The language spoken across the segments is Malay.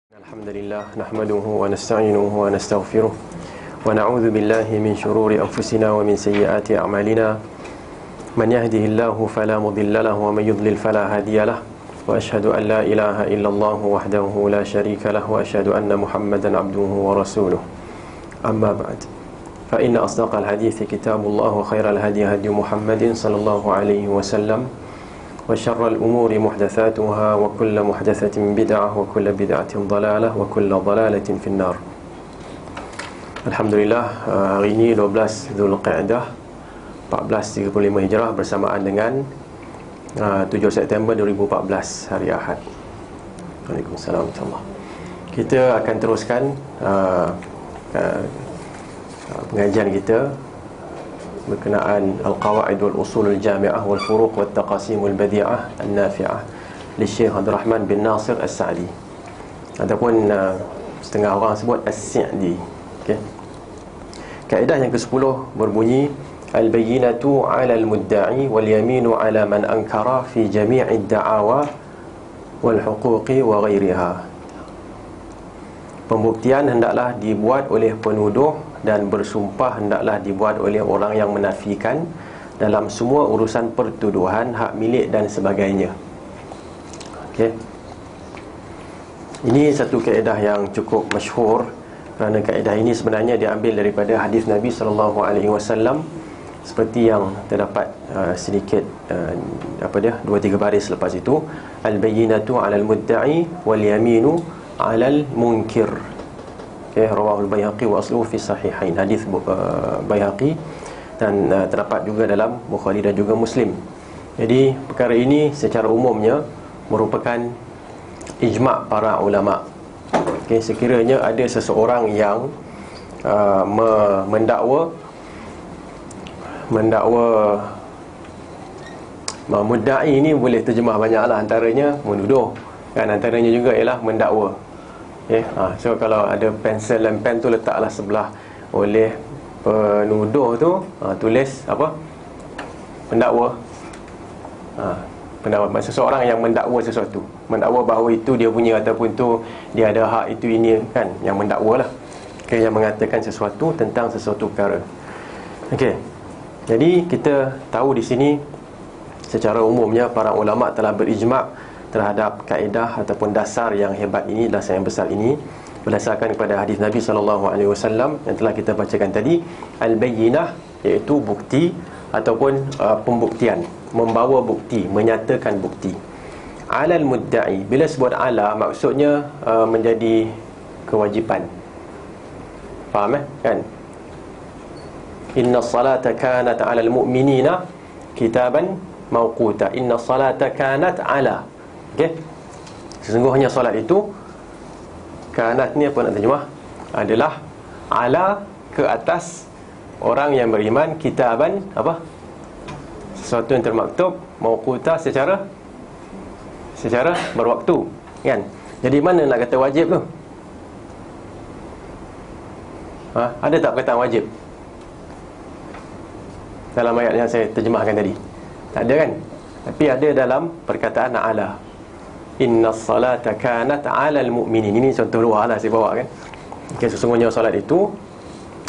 Alhamdulillah nahmaduhu wa nasta'inuhu wa nastaghfiruh wa na'udzu billahi min shururi anfusina wa min sayyiati a'malina man yahdihillahu fala mudilla lahu wa may yudlil fala hadiyalah wa asyhadu an la ilaha illallah wahdahu la syarika lahu wa asyhadu anna Muhammadan abduhu wa rasuluh. Amma ba'd, fa inna asdaqal hadithi kitabullah wa khairal hadi hadi Muhammadin sallallahu alaihi wasallam wa syarrul umuri muhdatsatuha wa kullu muhdatsatin bid'ah wa kullu bid'atin dhalalah wa kullu dhalalatin finnar. Alhamdulillah, hari ini 12 Zulqa'dah 1435 Hijrah bersamaan dengan 7 September 2014 hari Ahad. Waalaikumsalam warahmatullahi. Kita akan teruskan pengajian kita berkenaan Al-Qawaid wal Usul al-Jami'ah wal Furuq wal Taqasim wal Badi'ah An-Nafi'ah li Syekh Abdul Rahman bin Nasir As-Sa'di, ataupun setengah orang sebut As-Sa'di. Okey. Kaedah yang ke-10 berbunyi al-bayyinatu 'ala al-mudda'i wal yaminu 'ala man ankara fi jami'i ad-da'awa wal huquqi wa ghairiha. Pembuktian hendaklah dibuat oleh penuduh dan bersumpah hendaklah dibuat oleh orang yang menafikan dalam semua urusan pertuduhan, hak milik dan sebagainya. Okey. Ini satu kaedah yang cukup masyhur, kerana kaedah ini sebenarnya diambil daripada hadis Nabi sallallahu alaihi wasallam, seperti yang terdapat sedikit 2-3 baris lepas itu, al-bayyinatu 'alal mudda'i wal yaminu 'alal munkir. Rawahul Baihaqi wa asluhu fi sahihain. Hadis Baihaqi dan terdapat juga dalam Bukhari dan juga Muslim. Jadi perkara ini secara umumnya merupakan ijma' para ulama. Sekiranya ada seseorang yang mendakwa mudda'i ini boleh terjemah banyaklah, antaranya menuduh, kan, antaranya juga ialah mendakwa. So kalau ada pensel dan pen tu letaklah sebelah oleh penuduh tu, tulis apa? Pendakwa. Pendakwa, seseorang yang mendakwa sesuatu, mendakwa bahawa itu dia punya, ataupun tu dia ada hak itu ini, kan, yang mendakwa lah. Yang mengatakan sesuatu tentang sesuatu perkara. Jadi kita tahu di sini secara umumnya para ulama telah berijma' terhadap kaedah ataupun dasar yang hebat ini, dasar yang besar ini, berdasarkan kepada hadis Nabi SAW yang telah kita bacakan tadi. Al-bayyinah iaitu bukti ataupun pembuktian, membawa bukti, menyatakan bukti. 'Alal mudda'i, bila sebut 'ala maksudnya menjadi kewajipan. Faham kan? Inna salata kanat 'alal mu'minina kitaban mawquta. Inna salata kanat 'ala. Sesungguhnya solat itu, kanat ni apa nak terjemah? Adalah ala, ke atas orang yang beriman, kitaban apa? Sesuatu yang termaktub, mawquta secara berwaktu, kan? Jadi mana nak kata wajib tu? Ada tak perkataan wajib dalam ayat yang saya terjemahkan tadi? Tak ada, kan? Tapi ada dalam perkataan ala. Inna salata kanat 'alal mu'minin. Ini contoh luar lah saya bawa, kan. Sesungguhnya solat itu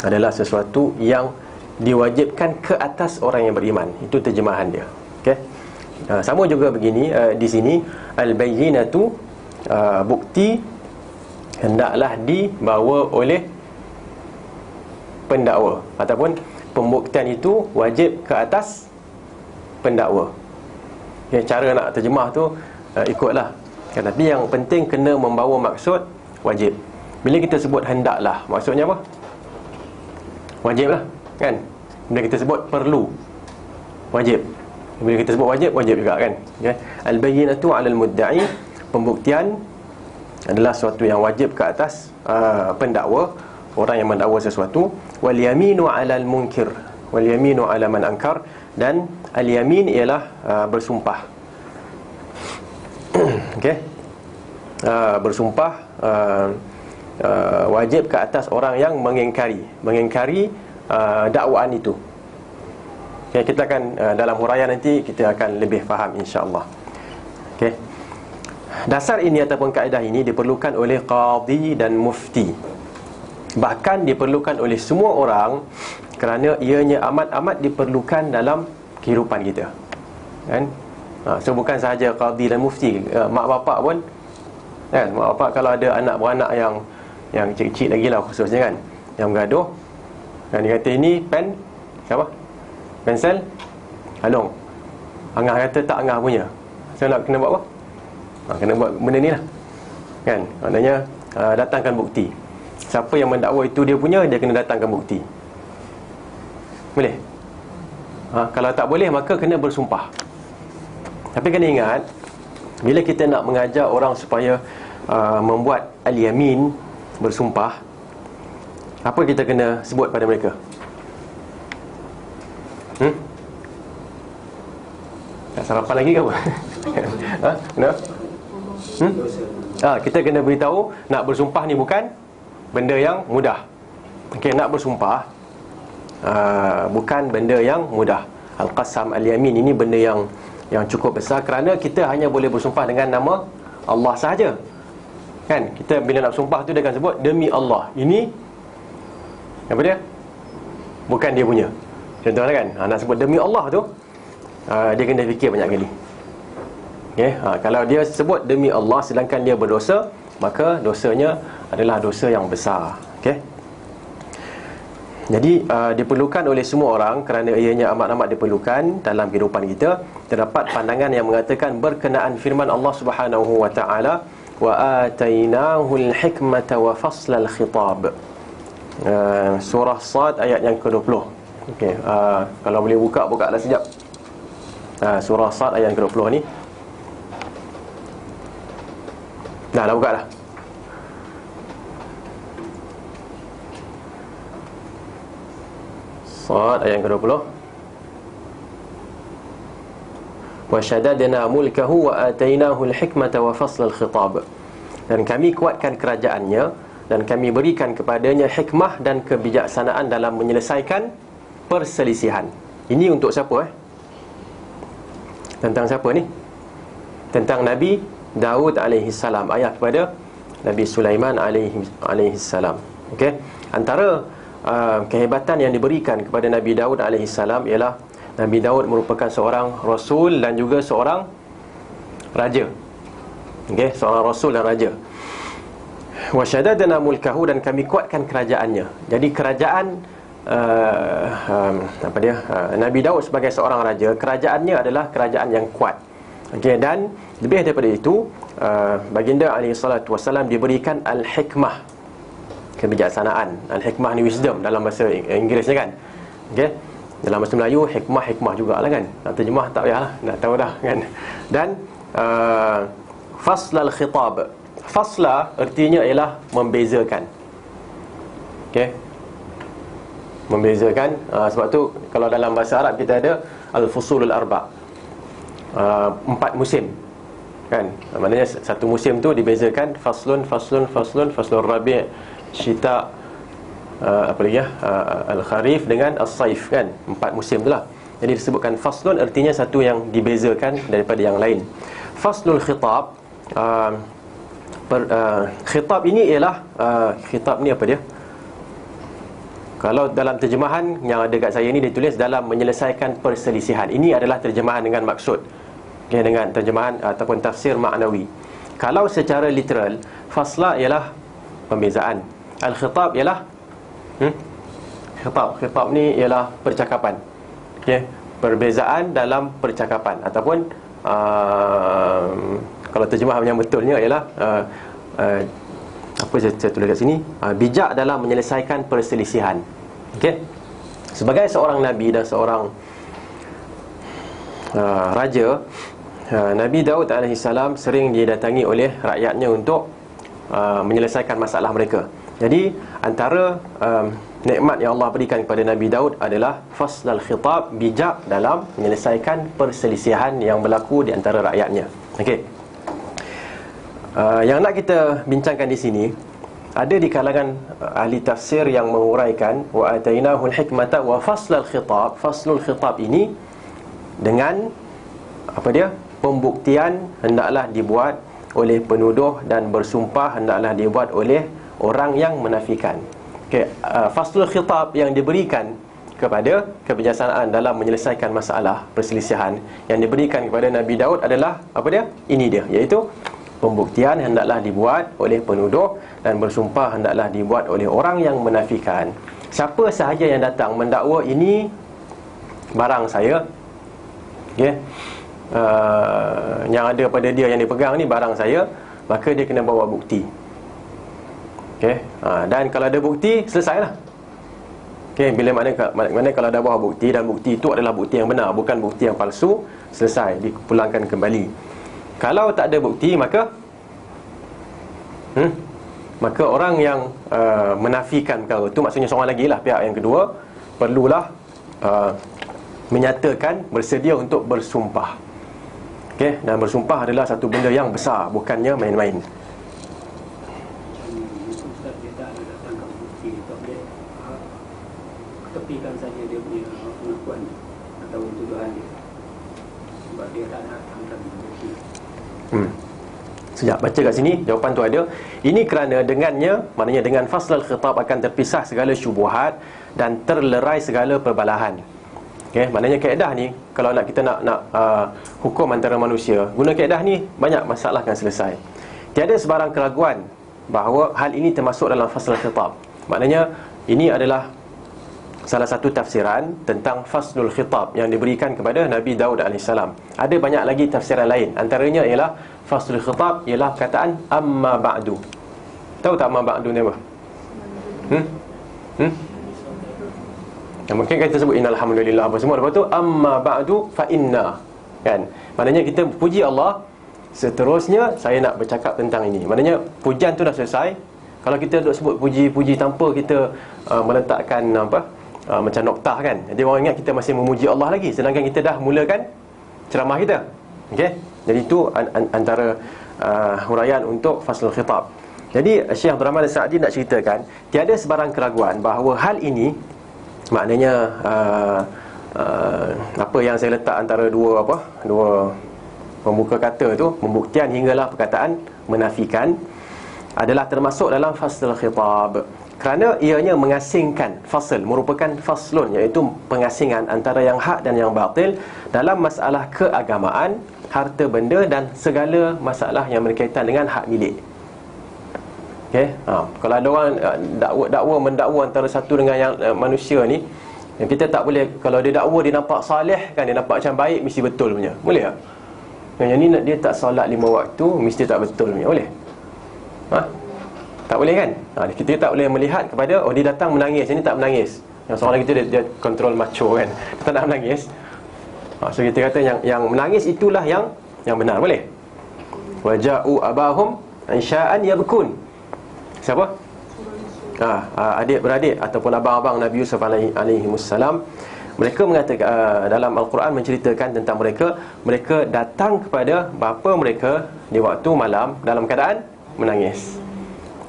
adalah sesuatu yang diwajibkan ke atas orang yang beriman. Itu terjemahan dia. Sama juga begini di sini, al-bayyinatu, bukti hendaklah dibawa oleh pendakwa, ataupun pembuktian itu wajib ke atas pendakwa. Cara nak terjemah tu ikutlah, kan? Tapi yang penting kena membawa maksud wajib. Bila kita sebut hendaklah, maksudnya apa? Wajib lah, kan? Bila kita sebut perlu, wajib. Bila kita sebut wajib, wajib juga, kan? Al-bayyinatu 'alal mudda'i, pembuktian adalah sesuatu yang wajib ke atas pendakwa, orang yang mendakwa sesuatu. Wal yaminu 'alal munkir, wal yaminu 'ala man ankar, dan al-yamin ialah bersumpah. Bersumpah wajib ke atas orang yang mengingkari dakwaan itu. Kita akan dalam huraian nanti kita akan lebih faham, insya-Allah. Dasar ini ataupun kaedah ini diperlukan oleh qadhi dan mufti. Bahkan diperlukan oleh semua orang, kerana ianya amat-amat diperlukan dalam kehidupan kita, kan? So bukan sahaja qadhi dan mufti, mak bapak pun, kan? Mak bapak kalau ada anak beranak yang kecil-kecil lagi lah khususnya, kan, yang bergaduh, kan, dia kata ini pen siapa? Pensel Halong. Angah kata tak angah punya. So nak kena buat apa? Kena buat benda ni lah, kan? Maknanya datangkan bukti. Siapa yang mendakwa itu dia punya, dia kena datangkan bukti. Boleh? Kalau tak boleh, maka kena bersumpah. Tapi kena ingat, bila kita nak mengajar orang supaya membuat al-yamin, bersumpah, apa kita kena sebut pada mereka? Tak sarapan lagi ke apa? Kenapa? Kita kena beritahu, nak bersumpah ni bukan benda yang mudah. Okey, nak bersumpah bukan benda yang mudah. Al-qasam, al-yamin ini benda yang cukup besar, kerana kita hanya boleh bersumpah dengan nama Allah sahaja, kan? Kita bila nak bersumpah tu dia akan sebut demi Allah. Ini apa dia? Bukan dia punya. Contohnya, kan, nak sebut demi Allah tu, dia kena fikir banyak kali. Okay? Kalau dia sebut demi Allah sedangkan dia berdosa, maka dosanya adalah dosa yang besar. Okay? Jadi diperlukan oleh semua orang, kerana ianya amat-amat diperlukan dalam kehidupan kita. Terdapat pandangan yang mengatakan berkenaan firman Allah Subhanahu wa taala, wa atainahul hikmata wa faslal khitab. Surah Sad ayat yang ke-20. Okey, kalau boleh buka dah sekejap. Surah Sad ayat yang ke-20 ni. Dah buka dah. Sad ayat yang ke-20. Wa syadadna mulkahu wa atainahu al-hikmata wa fasl al-khitab. Dan kami kuatkan kerajaannya, dan kami berikan kepadanya hikmah dan kebijaksanaan dalam menyelesaikan perselisihan. Ini untuk siapa? Tentang siapa ni? Tentang Nabi Daud alaihi salam, ayat kepada Nabi Sulaiman alaihi salam. Okey, antara kehebatan yang diberikan kepada Nabi Daud alaihi salam ialah Nabi Daud merupakan seorang rasul dan juga seorang raja. Okey, seorang rasul dan raja. Wa syadadna mulkahu, dan kami kuatkan kerajaannya. Jadi kerajaan Nabi Daud sebagai seorang raja, kerajaannya adalah kerajaan yang kuat. Okey, dan lebih daripada itu, baginda alaihi salatu wasallam diberikan al-hikmah, kebijaksanaan. Al-hikmah ni wisdom dalam bahasa Inggerisnya, kan? Okey, dalam bahasa Melayu hikmah jugalah, kan? Nak terjemah tak payahlah, dah tahu dah, kan? Dan fasl al-khitab, fasla artinya ialah membezakan. Okey, membezakan. Sebab tu kalau dalam bahasa Arab kita ada al-fusulul arba', 4 musim, kan? Maknanya satu musim tu dibezakan faslun rabi', syita, apa lagi al-kharif dengan as-saif, kan? 4 musim tu lah. Jadi disebutkan faslun artinya satu yang dibezakan daripada yang lain. Faslul khitab, khitab ini ialah khitab ni apa dia? Kalau dalam terjemahan yang ada kat saya ni, dia tulis dalam menyelesaikan perselisihan. Ini adalah terjemahan dengan maksud, okay, dengan terjemahan ataupun tafsir maknawi. Kalau secara literal, fasla ialah pembezaan, al-khitab ialah khitab ni ialah percakapan, okay, perbezaan dalam percakapan. Ataupun kalau terjemah yang betulnya ialah apa saya tulis kat sini, bijak dalam menyelesaikan perselisihan. Okey, sebagai seorang nabi dan seorang raja, Nabi Daud alaihi salam sering didatangi oleh rakyatnya untuk menyelesaikan masalah mereka. Jadi antara nikmat yang Allah berikan kepada Nabi Daud adalah faslal khitab, bijak dalam menyelesaikan perselisihan yang berlaku di antara rakyatnya. Okey, yang nak kita bincangkan di sini, ada di kalangan ahli tafsir yang menguraikan wa atainahul hikmata wa faslal khitab. Faslul khitab ini dengan apa dia? Pembuktian hendaklah dibuat oleh penuduh dan bersumpah hendaklah dibuat oleh orang yang menafikan. Okey, faslul khitab yang diberikan kepada kebijaksanaan dalam menyelesaikan masalah perselisihan yang diberikan kepada Nabi Daud adalah apa dia? Ini dia, iaitu pembuktian hendaklah dibuat oleh penuduh dan bersumpah hendaklah dibuat oleh orang yang menafikan. Siapa sahaja yang datang mendakwa ini barang saya, okey, yang ada pada dia yang dipegang ni barang saya, maka dia kena bawa bukti. Okey, dan kalau ada bukti, selesailah. Okey, bila mana kalau dah bawa bukti dan bukti itu adalah bukti yang benar, bukan bukti yang palsu, selesai, dipulangkan kembali. Kalau tak ada bukti, maka maka orang yang menafikan perkara itu, maksudnya seorang lagi lah, pihak yang kedua, perlulah menyatakan bersedia untuk bersumpah. Okey, dan bersumpah adalah satu benda yang besar, bukannya main-main. Tepikan saja dia punya pengakuan atau tuduhan dia, sebab dia tak nak angkat bukti. Sekejap, baca kat sini, jawapan tu ada. Ini kerana dengannya, maknanya dengan faslul khitab akan terpisah segala syubuhat dan terlerai segala perbalahan. Okey, maknanya kaedah ni, kalau kita nak hukum antara manusia, guna kaedah ni, banyak masalah akan selesai. Tiada sebarang keraguan bahawa hal ini termasuk dalam faslul khitab. Maknanya ini adalah salah satu tafsiran tentang faslul khitab yang diberikan kepada Nabi Daud AS. Ada banyak lagi tafsiran lain. Antaranya ialah faslul khitab ialah perkataan amma ba'du. Tahu tak amma ba'du ni apa? Mungkin kita sebut innal hamdulillah apa semua, lepas tu amma ba'du fa inna, kan? Maknanya kita puji Allah, seterusnya saya nak bercakap tentang ini. Maknanya pujian tu dah selesai. Kalau kita duk sebut puji-puji tanpa kita meletakkan macam noktah, kan, jadi orang ingat kita masih memuji Allah lagi, sedangkan kita dah mulakan ceramah kita. Okey, jadi itu antara huraian untuk faslul khitab. Jadi Syekh Abdul Rahman As-Sa'di nak ceritakan tiada sebarang keraguan bahawa hal ini, maknanya apa yang saya letak antara dua pembuka kata tu, pembuktian hinggalah perkataan menafikan, adalah termasuk dalam faslul khitab. Kerana ianya mengasingkan, fasl merupakan faslun, iaitu pengasingan antara yang hak dan yang batil dalam masalah keagamaan, harta benda dan segala masalah yang berkaitan dengan hak milik. Okey, kalau ada orang mendakwa antara satu dengan yang manusia ni, yang kita tak boleh, kalau dia dakwa dia nampak saleh, kan, dia nampak macam baik, mesti betul punya. Boleh tak? Yang ni dia tak solat 5 waktu, mesti tak betul punya. Boleh? Tak boleh, kan? Kita tak boleh melihat kepada dia datang menangis, ini tak menangis. Yang seorang lagi tu dia kontrol macho, kan, dia tak nak menangis. So kita kata yang menangis itulah yang benar. Boleh? Waja'u abahum insya'an yabkun. Siapa? Adik-beradik ataupun abang-abang Nabi Yusuf alaihi wassalam. Mereka mengatakan, dalam Al-Quran menceritakan tentang mereka datang kepada bapa mereka di waktu malam dalam keadaan menangis.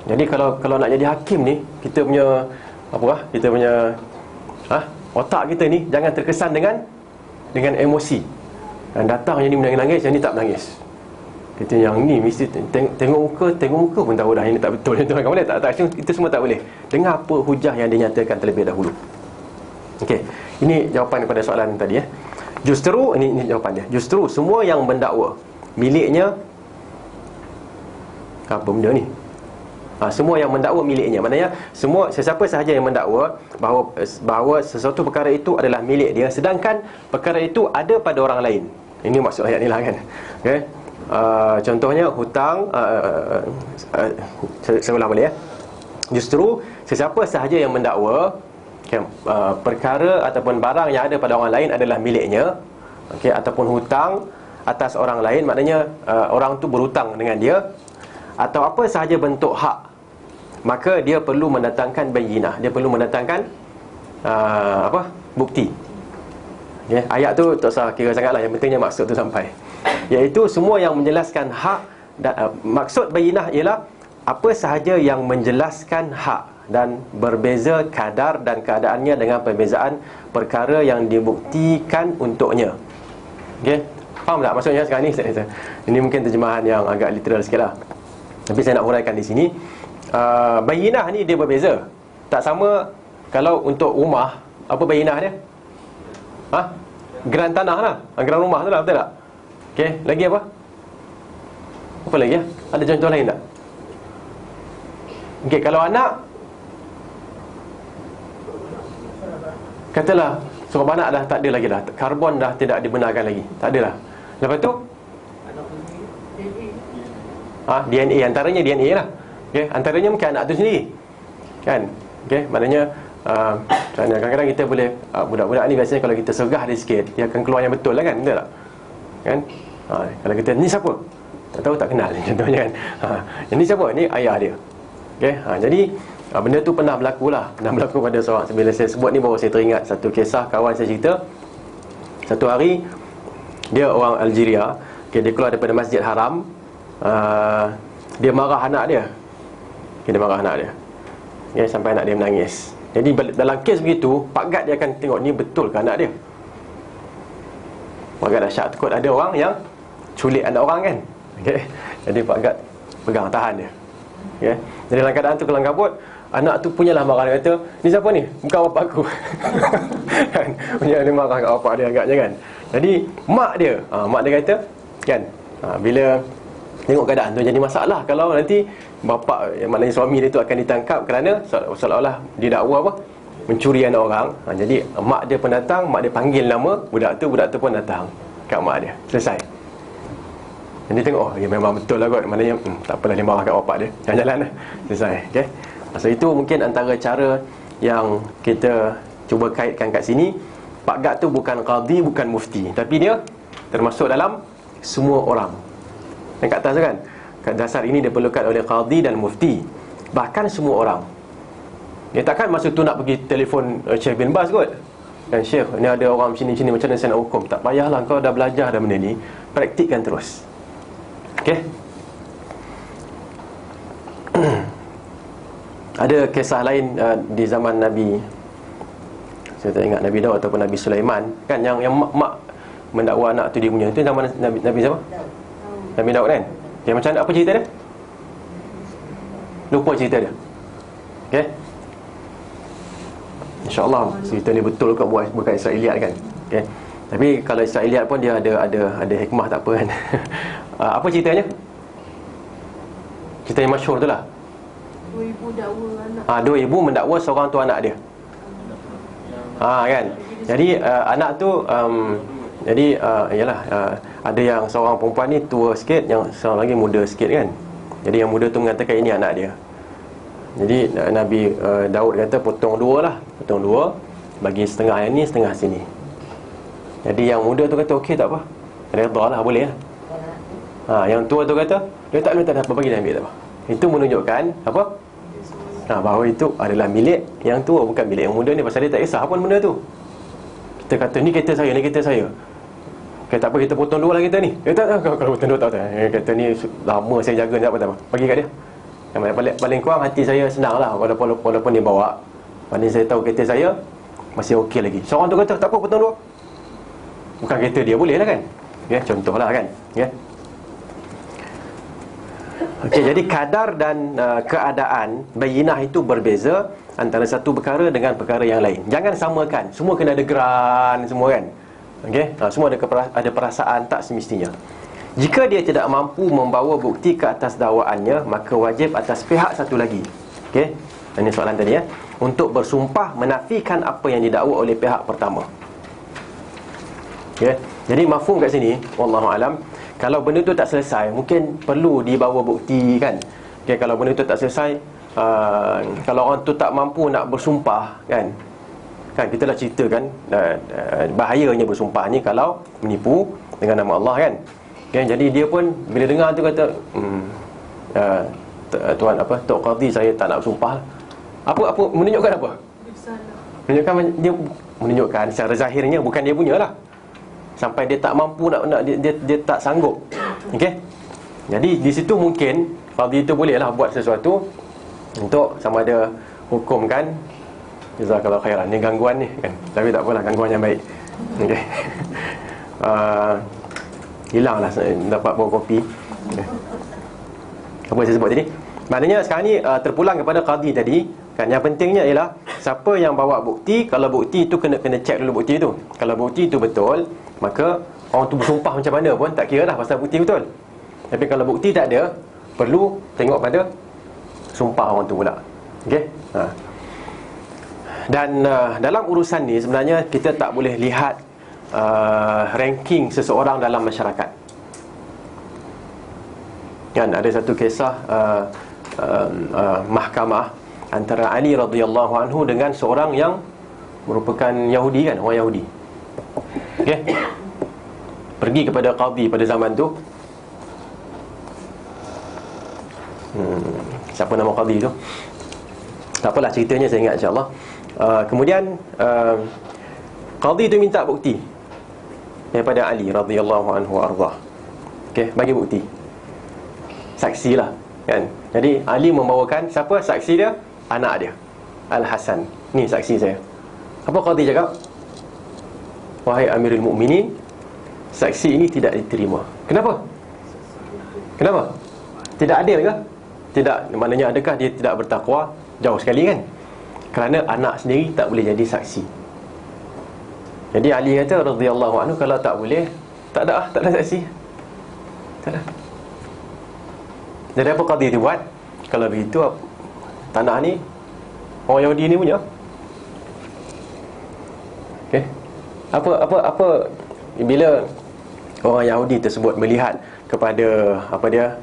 Jadi kalau nak jadi hakim ni, kita punya otak kita ni jangan terkesan dengan emosi. Dan datang yang ni menangis, yang ni tak menangis. Kita yang ni mesti tengok muka pun tahu dah ini tak betul. Kan boleh tak? Kita semua tak boleh. Dengar apa hujah yang dinyatakan terlebih dahulu. Okey, ini jawapan kepada soalan tadi. Justru ini jawapan dia. Justru semua yang mendakwa miliknya, apa benda ni? Semua yang mendakwa miliknya, maknanya semua sesiapa sahaja yang mendakwa bahawa sesuatu perkara itu adalah milik dia, sedangkan perkara itu ada pada orang lain. Ini maksud ayat ni lah, kan. Okey, contohnya hutang, saya ulang balik, Justru sesiapa sahaja yang mendakwa perkara ataupun barang yang ada pada orang lain adalah miliknya, ataupun hutang atas orang lain, maknanya orang tu berhutang dengan dia, atau apa sahaja bentuk hak, maka dia perlu mendatangkan bayinah, dia perlu mendatangkan bukti. Ayat tu tak usah kira sangatlah, yang pentingnya maksud tu sampai, iaitu semua yang menjelaskan hak. Maksud bayinah ialah apa sahaja yang menjelaskan hak dan berbeza kadar dan keadaannya dengan perbezaan perkara yang dibuktikan untuknya. Faham tak maksudnya sekarang ni? Ini mungkin terjemahan yang agak literal sikit lah, tapi saya nak huraikan di sini. Bayinah ni dia berbeza. Tak sama kalau untuk rumah, apa bayinah dia? Geran tanah lah, geran rumah tu lah, betul tak? Okey, lagi apa? Apa lagi ya? Ada contoh lain tak? Okey, kalau anak, katalah seorang anak dah tak ada lagi dah, karbon dah tidak dibenarkan lagi, tak ada lah. Lepas tu DNA, antaranya DNA lah. Okey, antaranya mungkin anak tu sendiri, kan? Okey, maknanya kadang-kadang kita boleh, budak-budak ni biasanya kalau kita sergah dia sikit, dia akan keluar yang betul lah, kan? Betul tak? Kan? Kalau kita, ni siapa? Tak tahu, tak kenal contohnya, kan? Ini siapa? Ni ayah dia. Okey, jadi benda tu pernah berlaku lah. Pernah berlaku pada seorang, bila saya sebut ni baru saya teringat satu kisah kawan saya cerita. Satu hari dia orang Algeria, okay, dia keluar daripada Masjid Haram, dia marah anak dia. Okay, dia marah anak dia, okay, sampai anak dia menangis. Jadi dalam kes begitu, Pak Gad dia akan tengok ni betul ke anak dia. Pak Gad dahsyat, takut ada orang yang culik anak orang, kan? Okay. Jadi Pak Gad pegang tahan dia, okay. Jadi dalam keadaan tu kelang kabut, anak tu punyalah marah, dia kata, ni siapa ni? Bukan bapak aku. Kan? Punya dia marah kat bapak dia agaknya, kan? Jadi mak dia kata, kan, bila tengok keadaan tu jadi masalah kalau nanti bapa, maknanya suami dia tu akan ditangkap kerana seolah-olah didakwa apa? Mencuri anak orang. Jadi mak dia pun datang, mak dia panggil nama budak tu pun datang kat mak dia. Selesai. Jadi tengok, ya memang betul lah kot. Maknanya tak apalah dia marah kat bapak dia, jalan-jalan lah. Selesai. Okay? So itu mungkin antara cara yang kita cuba kaitkan kat sini. Pak Gad tu bukan qadhi, bukan mufti, tapi dia termasuk dalam semua orang. Dan kat atas tu kan, kat dasar ini diperlukan oleh qadhi dan mufti, bahkan semua orang. Dia takkan masa tu nak pergi telefon Syekh bin Baz kot, dan Syekh, ni ada orang sini-sini, macam mana saya nak hukum? Tak payahlah, kau dah belajar dah benda ni, praktikkan terus. Okey. Ada kisah lain di zaman Nabi, saya tak ingat Nabi Daud ataupun Nabi Sulaiman, kan, yang mak mendakwa anak tu dia punya. Itu zaman Nabi siapa? Nabi Daud, kan? Okay, macam apa cerita dia? Lupa cerita dia. Okey. InsyaAllah cerita ni betul kat bukan Israeliat, kan? Okey. Tapi kalau Israeliat pun dia ada hikmah, tak apa, kan? Apa ceritanya? Cerita yang masyhur tu lah. Dua ibu dakwa anak. Dua ibu mendakwa seorang tu anak dia. Kan? Jadi anak tu yalah, ada yang seorang perempuan ni tua sikit, yang seorang lagi muda sikit, kan. Jadi yang muda tu mengatakan ini anak dia. Jadi Nabi Daud kata potong dua, bagi setengah yang ni, setengah sini. Jadi yang muda tu kata okey, tak apa, redha lah, boleh lah. Yang tua tu kata dia tak apa, bagi dia ambil, tak apa. Itu menunjukkan apa? Bahawa itu adalah milik yang tua, bukan milik yang muda ni. Pasal dia tak kisah pun benda tu. Kita kata ni kereta saya, ni kereta saya. Kata apa, kita potong dua lah kereta ni. Dia tak, kalau potong dua tak. Kereta ni lama saya jaga, tak apa. Bagi kat dia. Yang paling kurang hati saya senang lah, walaupun dia bawa. Paling saya tahu kereta saya masih okey lagi. Seorang tu kata tak apa, potong dua. Bukan kereta dia, boleh lah, kan? Ya, contohlah, kan? Ya. Okey, jadi kadar dan keadaan bayinah itu berbeza antara satu perkara dengan perkara yang lain. Jangan samakan. Semua kena ada geran semua, kan? Okey, semua ada perasaan, tak semestinya. Jika dia tidak mampu membawa bukti ke atas dakwaannya, maka wajib atas pihak satu lagi. Okey, ini soalan tadi, ya. Untuk bersumpah menafikan apa yang didakwa oleh pihak pertama. Okey, jadi mafhum kat sini, wallahu alam, kalau benda tu tak selesai, mungkin perlu dibawa bukti, kan? Okay, kalau benda tu tak selesai, kalau orang tu tak mampu nak bersumpah, kan kita dah ceritakan bahayanya bersumpah ni kalau menipu dengan nama Allah, kan? Okay, jadi dia pun bila dengar tu kata, tuan apa, Tok Qadhi, saya tak nak bersumpah. Apa menunjukkan apa? Menunjukkan secara zahirnya bukan dia punya lah. Sampai dia tak mampu nak dia tak sanggup. Okey. Jadi di situ mungkin qadhi itu bolehlah buat sesuatu untuk sama ada hukumkan, jazakallahu khairan, ni gangguan ni, kan. Tapi tak apalah, gangguan yang baik. Okey. hilanglah dapat bawa kopi. Apa saya sebut tadi? Maknanya sekarang ni terpulang kepada qadi tadi kan. Yang pentingnya ialah siapa yang bawa bukti. Kalau bukti itu kena check dulu bukti itu. Kalau bukti itu betul, maka orang tu bersumpah macam mana pun tak kira dah pasal bukti betul. Tapi kalau bukti tak ada, perlu tengok pada sumpah orang tu pula. Okey? Dan dalam urusan ni sebenarnya kita tak boleh lihat ranking seseorang dalam masyarakat. Kan ada satu kisah mahkamah antara Ali radhiyallahu anhu dengan seorang yang merupakan Yahudi kan, orang Yahudi. Okey. Pergi kepada qadi pada zaman tu. Siapa nama qadi tu? Tak apalah, ceritanya saya ingat insya-Allah. Kemudian qadi tu minta bukti daripada Ali radhiyallahu anhu arda. Okey, bagi bukti. Saksi lah kan. Jadi Ali membawakan siapa saksi dia? Anak dia, Al-Hasan. Ni saksi saya. Apa qadi cakap? Wahai Amirul Mukminin, saksi ini tidak diterima. Kenapa? Kenapa? Tidak adil ke? Tidak, maknanya adakah dia tidak bertakwa? Jauh sekali kan. Kerana anak sendiri tak boleh jadi saksi. Jadi Ali kata radhiyallahu anhu, kalau tak boleh, tak ada saksi. Tak ada. Jadi apa qadi tu buat? Kalau begitu, tanah ni orang Yahudi ni punya. Okey. Apa bila orang Yahudi tersebut melihat kepada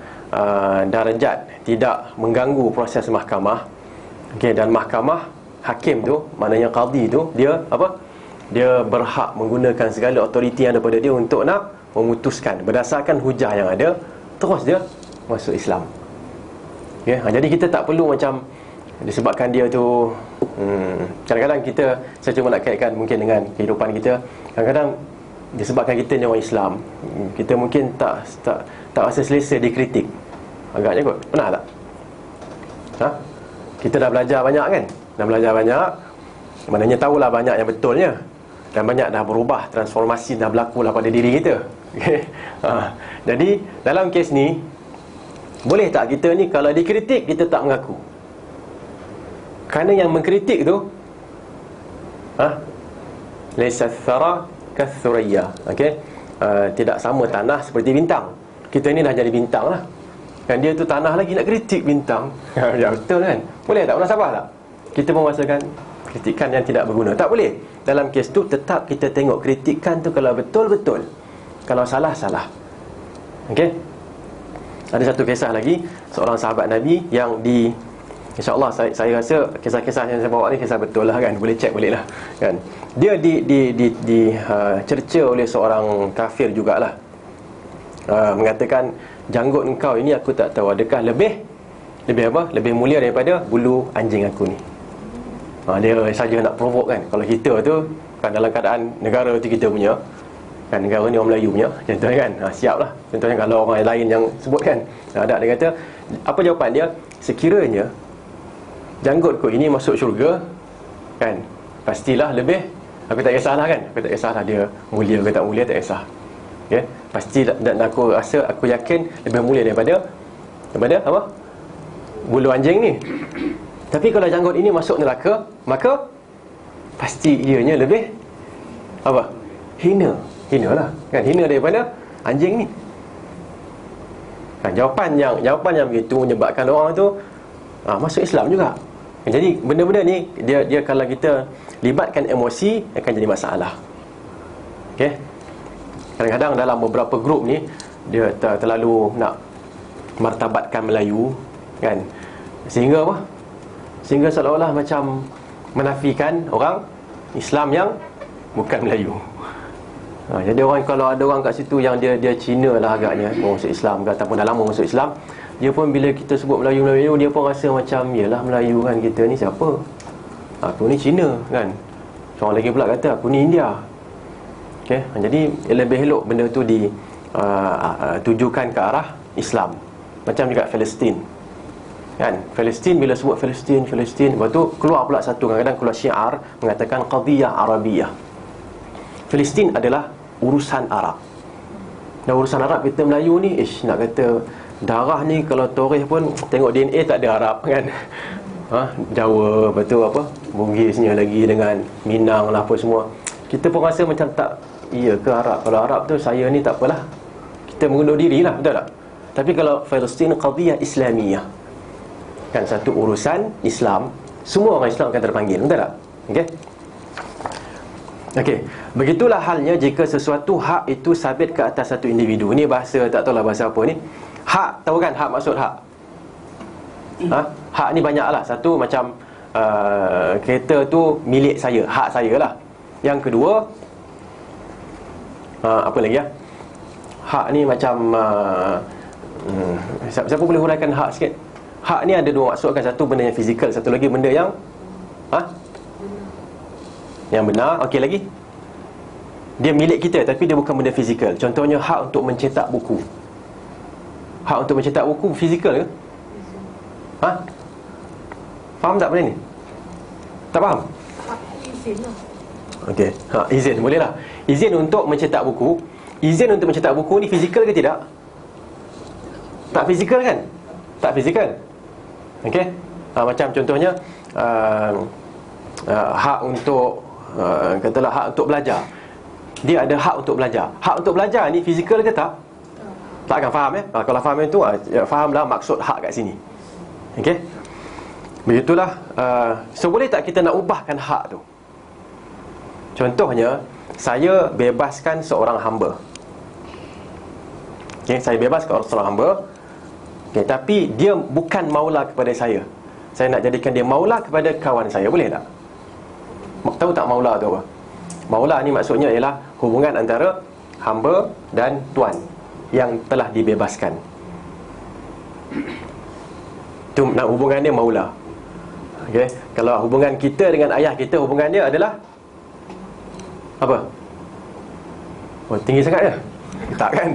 darjat tidak mengganggu proses mahkamah. Okey, dan mahkamah hakim tu, maknanya qadi tu, dia dia berhak menggunakan segala autoriti yang ada pada dia untuk nak memutuskan berdasarkan hujah yang ada, terus dia masuk Islam. Okay? Jadi kita tak perlu macam disebabkan dia tu kadang-kadang saya cuma nak kaitkan mungkin dengan kehidupan kita. Kadang-kadang disebabkan kita ni orang Islam, kita mungkin tak rasa selesa dikritik. Agaknya kot. Pernah tak? Kita dah belajar banyak kan? Dah belajar banyak, maknanya tahulah banyak yang betulnya, dan banyak dah berubah, transformasi dah berlaku lah pada diri kita. Okay? Jadi dalam kes ni, boleh tak kita ni kalau dikritik kita tak mengaku? Kerana yang mengkritik tu laisa thara kathuriyya. Okey, tidak sama tanah seperti bintang. Kita ni dah jadi bintang lah kan, dia tu tanah lagi nak kritik bintang. Ya betul kan? Boleh tak? Pernah sabar tak? Kita merasakan kritikan yang tidak berguna. Tak boleh. Dalam kes tu tetap kita tengok kritikan tu kalau betul-betul, kalau salah-salah. Okey. Ada satu kisah lagi, seorang sahabat Nabi yang InsyaAllah saya rasa kisah-kisah yang saya bawa ni kisah betul lah kan. Boleh check balik lah kan. Dia cerca oleh seorang kafir jugalah. Mengatakan, janggut engkau ini aku tak tahu adakah lebih apa? Lebih mulia daripada bulu anjing aku ni. Dia saja nak provoke kan. Kalau kita tu kan dalam keadaan negara tu kita punya kan, negara ni orang Melayu punya contohnya kan, siap lah. Contohnya kalau orang lain yang sebut kan, ada dia kata, apa jawapan dia? Sekiranya janggutku ini masuk syurga kan, pastilah lebih, aku tak kisahlah kan, aku tak kisahlah dia mulia ke tak mulia, tak kisah. Okay? Pasti, dan aku rasa, aku yakin lebih mulia daripada apa? Bulu anjing ni. Tapi kalau janggut ini masuk neraka, maka pasti ianya lebih apa? Hina lah kan, hina daripada anjing ni kan. Jawapan yang begitu menyebabkan orang tu masuk Islam juga. Jadi benda-benda ni dia kalau kita libatkan emosi akan jadi masalah. Okey. Kadang-kadang dalam beberapa grup ni dia terlalu nak martabatkan Melayu kan, sehingga apa? Sehingga seolah-olah macam menafikan orang Islam yang bukan Melayu. Jadi kalau ada orang kat situ yang dia Cina lah agaknya, orang masuk Islam ke, ataupun dah lama masuk Islam, dia pun bila kita sebut Melayu, dia pun rasa macam, yelah Melayu kan, kita ni siapa? Aku ni Cina kan. Seorang lagi pula kata, aku ni India. Okay? Jadi lebih elok benda tu ditujukan ke arah Islam. Macam juga Palestin kan. Palestin, bila sebut Palestin, lepas tu keluar pula satu, kadang-kadang keluar syiar mengatakan qadiyah Arabiyah. Palestin adalah urusan Arab. Dan urusan Arab kita Melayu ni, nak kata darah ni kalau toreh pun tengok DNA tak ada Arab kan. Jawa, lepas tu apa, Bugisnya lagi dengan Minang lah apa semua. Kita pun rasa macam tak, iya ke Arab? Kalau Arab tu saya ni tak apalah, kita mengundur diri lah, betul tak? Tapi kalau Palestin qadiyah Islamiyah, kan satu urusan Islam, semua orang Islam akan terpanggil, betul tak? Okey, begitulah halnya jika sesuatu hak itu sabit ke atas satu individu. Ini bahasa, tak tahulah bahasa apa ni. Hak, tahu kan hak maksud hak? Hak ni banyak lah. Satu macam kereta tu milik saya, hak saya lah. Yang kedua, apa lagi ya? Hak ni macam siapa boleh huraikan hak sikit? Hak ni ada dua maksud kan. Satu benda yang fizikal, satu lagi benda yang yang benar. Okey, lagi dia milik kita tapi dia bukan benda fizikal. Contohnya hak untuk mencetak buku. Hak untuk mencetak buku fizikal ke? Faham tak benda ni? Tak faham? Izin lah. Okey, izin boleh lah. Izin untuk mencetak buku. Izin untuk mencetak buku ni fizikal ke tidak? Tak fizikal kan? Tak fizikal. Okey, macam contohnya hak untuk katalah hak untuk belajar. Dia ada hak untuk belajar. Hak untuk belajar ni fizikal ke tak? Tak akan faham kalau faham itu, fahamlah maksud hak kat sini. Okey. Begitulah. So boleh tak kita nak ubahkan hak tu? Contohnya, saya bebaskan seorang hamba. Okey, saya bebaskan seorang hamba. Okey, tapi dia bukan maula kepada saya. Saya nak jadikan dia maula kepada kawan saya, boleh tak? Tahu tak maula tu apa? Maula ni maksudnya ialah hubungan antara hamba dan tuan yang telah dibebaskan. Tu nak hubungan dia maula. Okey, kalau hubungan kita dengan ayah kita, hubungan dia adalah apa? Oh, tinggi sangat ya? Tak kan?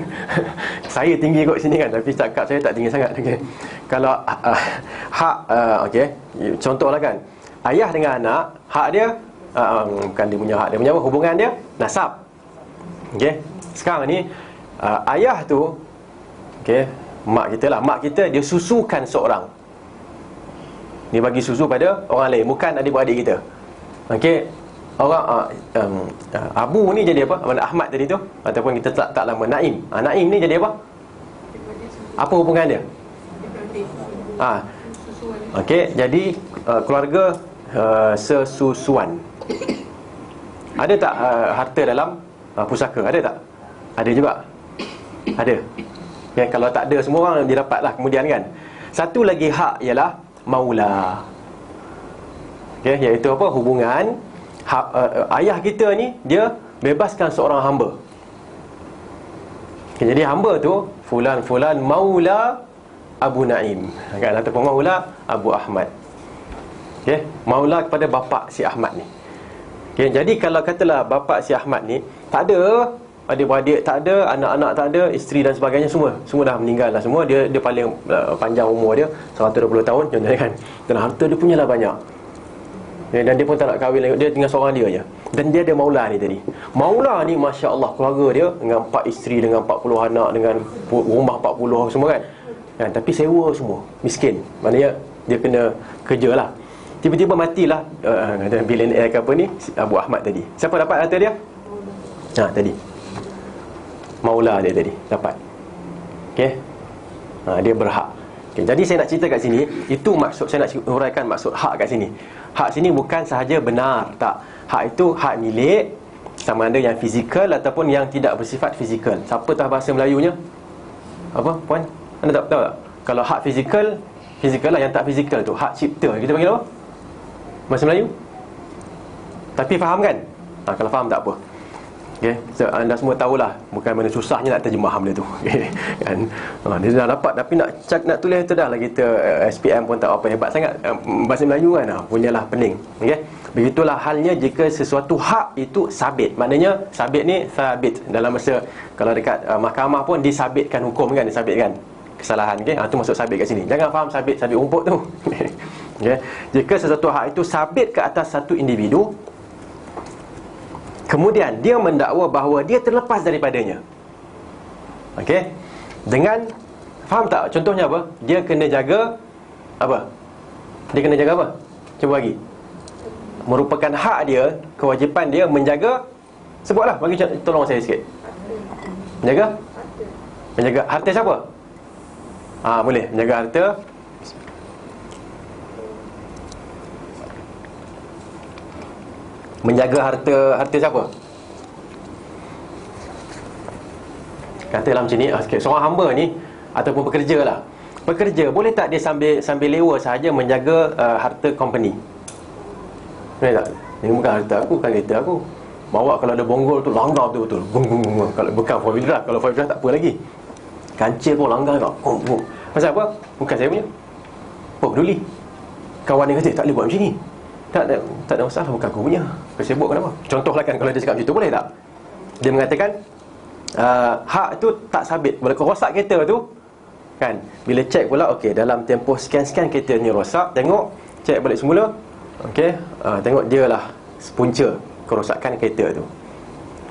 Saya tinggi kot sini kan, tapi cakap saya tak tinggi sangat. Okey. Kalau hak okey, contohlah kan, ayah dengan anak, hak dia bukan dia punya hak, dia punya apa? Hubungan dia nasab. Okey. Sekarang ni ayah tu, okey, mak kita lah, mak kita dia susukan seorang. Dia bagi susu pada orang lain, bukan adik-beradik kita. Okey. Orang Abu ni jadi apa? Ahmad tadi tu, ataupun kita tak lama Naim. Naim ni jadi apa? Apa hubungan dia? Okey, jadi keluarga sesusuan. Ada tak harta dalam pusaka? Ada tak? Ada juga. Ada. Ya, kalau tak ada semua orang dia dapatlah kemudian kan. Satu lagi hak ialah maula. Okey, iaitu apa? Hubungan ayah kita ni dia bebaskan seorang hamba. Okay, jadi hamba tu fulan maula Abu Naim kan, ataupun maula Abu Ahmad. Okey, maula kepada bapa si Ahmad ni. Okey, jadi kalau katalah bapa si Ahmad ni tak ada adik-beradik, tak ada anak-anak, tak ada isteri dan sebagainya, semua dah meninggal lah semua. Dia paling panjang umur dia 120 tahun contohnya kan. Dan harta dia punyalah banyak. Dan dia pun tak nak kahwin lagi, dia tinggal seorang dia je. Dan dia ada maula ni tadi. Maula ni masya-Allah, keluarga dia dengan 4 isteri, dengan 40 anak, dengan rumah 40 semua kan. Tapi sewa semua, miskin. Maknanya dia kena kerja lah. Tiba-tiba matilah billionaire ke apa ni, Abu Ahmad tadi. Siapa dapat harta dia? Tadi maula dia tadi dapat. Okey, dia berhak. Okay, jadi saya nak cerita kat sini, itu maksud saya nak huraikan maksud hak kat sini. Hak sini bukan sahaja benar, tak. Hak itu hak milik, sama ada yang fizikal ataupun yang tidak bersifat fizikal. Siapa tahu bahasa Melayunya? Apa, puan? Anda tak tahu tak? Kalau hak fizikal lah, yang tak fizikal tu hak cipta. Kita panggil apa? Bahasa Melayu? Tapi faham kan? Kalau faham tak apa. Okay, so, anda semua tahulah, bukan mana susahnya nak terjemah benda tu. Okay, kan? Dia dah dapat, tapi nak tulis tu dah lah kita SPM pun tak apa hebat sangat. Bahasa Melayu kan, punyalah pening. Okay? Begitulah halnya jika sesuatu hak itu sabit. Maknanya sabit ni sabit dalam masa, kalau dekat mahkamah pun disabitkan hukum kan, disabitkan kesalahan. Okay? Itu maksud sabit kat sini. Jangan faham sabit rumput tu. Okay? Jika sesuatu hak itu sabit ke atas satu individu, kemudian dia mendakwa bahawa dia terlepas daripadanya. Okey. Dengan, faham tak contohnya apa? Dia kena jaga apa? Dia kena jaga apa? Cuba bagi. Merupakan hak dia, kewajipan dia menjaga. Sebutlah, bagi tolong saya sikit. Menjaga? Menjaga harta siapa? Boleh, menjaga harta. Menjaga harta siapa? Katalah macam ni, seorang hamba ni ataupun pekerja lah. Pekerja, boleh tak dia sambil lewa sahaja menjaga harta company? Boleh tak? Ini bukan harta aku, bukan kereta aku. Bawa kalau ada bonggol tu langgar betul-betul. Bung bung bung. Kalau bukan 4 wheel drive, kalau 4 wheel drive tak apa lagi. Kancil pun langgar kau. Bung bung. Pasal apa? Bukan saya punya. Apa peduli? Kawan dia kata tak boleh buat macam ni. Tak ada masalah, bukan aku punya. Kau sibuk kenapa? Contohlah kan, kalau dia cakap macam tu, boleh tak? Dia mengatakan hak tu tak sabit. Bila kau rosak kereta tu kan, bila cek pula, okey, dalam tempoh sekian-sekian kereta ni rosak, tengok, cek balik semula, okey, tengok dia lah punca kerosakan kereta tu.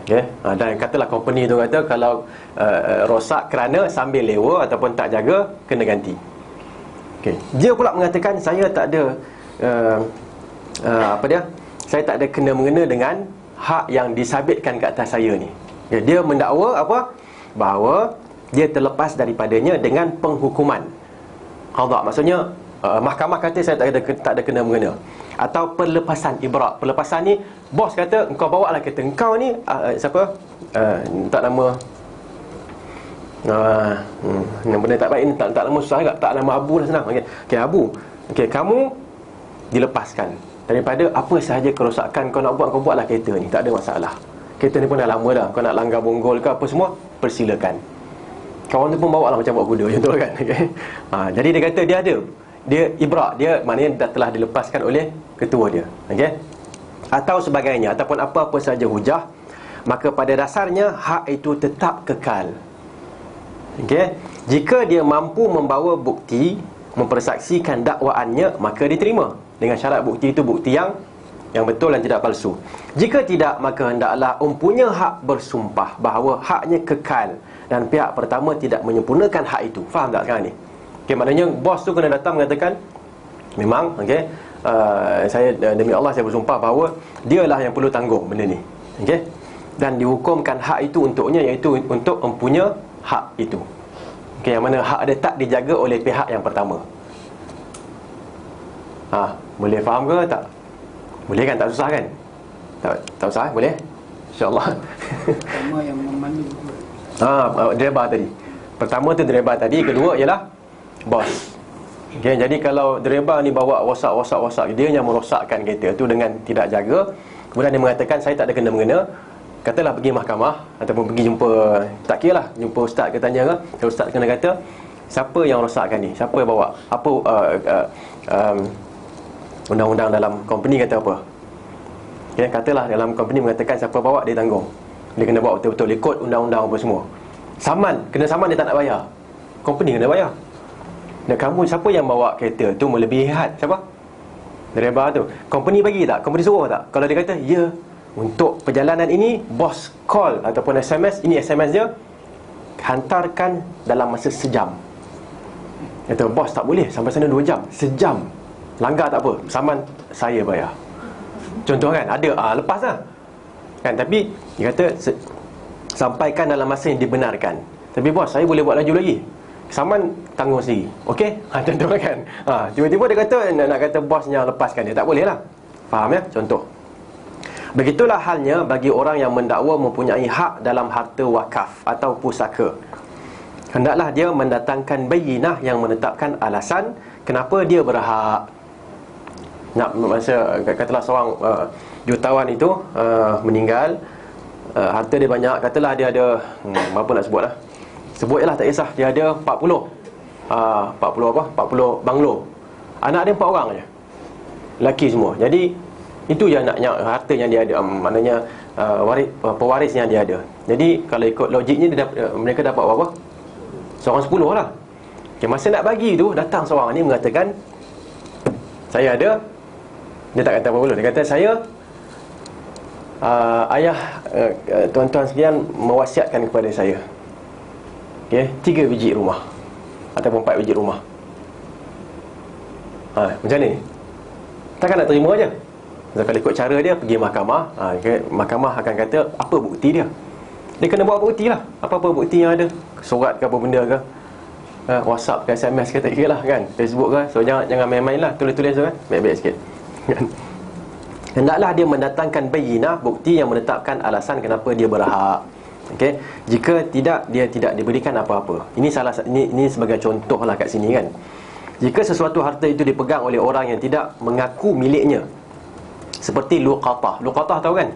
Okey, dan katalah company tu kata kalau rosak kerana sambil lewa ataupun tak jaga, kena ganti. Okey, dia pula mengatakan saya tak ada saya tak ada kena-mengena dengan hak yang disabitkan ke atas saya ni. Dia mendakwa apa? Bahawa dia terlepas daripadanya dengan penghukuman qada. Maksudnya mahkamah kata saya tak ada kena-mengena. Atau perlepasan ibrak. Perlepasan ni, bos kata engkau bawa lah kereta engkau ni, siapa? Tak nama benda tak baik ni, tak nama susah juga. Tak nama Abu lah senang. Okey, Abu. Okey, kamu dilepaskan daripada apa sahaja kerosakan kau nak buat, kau buatlah kereta ni, tak ada masalah. Kereta ni pun dah lama dah. Kau nak langgar bonggol ke apa semua, persilakan. Kawan tu pun bawa lah macam buat kuda, contoh kan. Okay? Jadi dia kata dia ibrak, dia maknanya dah telah dilepaskan oleh ketua dia. Okey. Atau sebagainya, ataupun apa-apa sahaja hujah, maka pada dasarnya hak itu tetap kekal. Okey. Jika dia mampu membawa bukti mempersaksikan dakwaannya, maka diterima dengan syarat bukti itu bukti yang betul dan tidak palsu. Jika tidak, maka hendaklah mempunyai hak bersumpah bahawa haknya kekal dan pihak pertama tidak menyempurnakan hak itu. Faham tak sekarang ni? Okey, maknanya bos tu kena datang mengatakan memang, okey, saya demi Allah saya bersumpah bahawa dialah yang perlu tanggung benda ni. Okey? Dan dihukumkan hak itu untuknya, iaitu untuk mempunyai hak itu. Okey, yang mana hak dia tak dijaga oleh pihak yang pertama. Boleh faham ke tak? Boleh kan? Tak susah kan? Tak usah, boleh? InsyaAllah. Pertama yang memandu. Driver tadi. Pertama tu driver tadi, kedua ialah bos. Okay, jadi kalau driver ni bawa rosak, dia yang merosakkan kereta tu dengan tidak jaga, kemudian dia mengatakan saya tak ada kena-mengena, katalah pergi mahkamah ataupun pergi jumpa, tak kira lah, jumpa ustaz ke tanya ke, kalau ustaz kena kata siapa yang rosakkan ni, siapa yang bawa, apa undang-undang dalam company kata apa. Okay, katalah dalam company mengatakan siapa bawa dia tanggung, dia kena bawa betul-betul ikut undang-undang apa semua. Saman, kena saman dia tak nak bayar, company kena bayar. Dan kamu, siapa yang bawa kereta tu melebihi had? Siapa? Driver tu. Company bagi tak? Company suruh tak? Kalau dia kata ya, untuk perjalanan ini bos call ataupun SMS, ini SMS dia, hantarkan dalam masa sejam. Kata bos tak boleh, sampai sana 2 jam. Sejam, langgar tak apa, saman saya bayar. Contoh kan, ada lepas lah kan. Tapi dia kata sampaikan dalam masa yang dibenarkan. Tapi bos, saya boleh buat laju lagi, saman tanggung sendiri. Okey? Contoh kan. Tiba-tiba dia kata nak kata bosnya lepaskan dia, tak boleh lah. Faham ya? Contoh. Begitulah halnya bagi orang yang mendakwa mempunyai hak dalam harta wakaf atau pusaka. Hendaklah dia mendatangkan bayinah yang menetapkan alasan kenapa dia berhak. Nak masa katalah seorang jutawan itu meninggal, harta dia banyak, katalah dia ada apa nak sebut lah, sebut je lah, tak kisah, dia ada 40 banglo. Anak dia 4 orang je, lelaki semua. Jadi itu je yang harta yang dia ada, maknanya pewaris yang dia ada. Jadi kalau ikut logiknya mereka dapat berapa? Seorang 10 lah. Okay, masa nak bagi tu, datang seorang ni mengatakan saya ada, dia tak kata apa dulu, dia kata saya ayah tuan-tuan sekalian mewasiatkan kepada saya okey, 3 biji rumah ataupun 4 biji rumah. Macam ni, takkan nak terima je. Kalau ikut cara dia, pergi mahkamah, okay, mahkamah akan kata apa bukti dia. Dia kena buat bukti lah. Apa-apa bukti yang ada, surat ke apa benda ke, WhatsApp ke SMS ke, tak kira lah kan, Facebook ke. So jangan main-main lah, tulis-tulis tu kan, baik-baik sikit kan. Hendaklah dia mendatangkan bayinah, bukti yang menetapkan alasan kenapa dia berhak. Okey, jika tidak, dia tidak diberikan apa-apa. Ini ini sebagai contoh lah kat sini kan. Jika sesuatu harta itu dipegang oleh orang yang tidak mengaku miliknya, seperti luqatah. Luqatah tahu kan?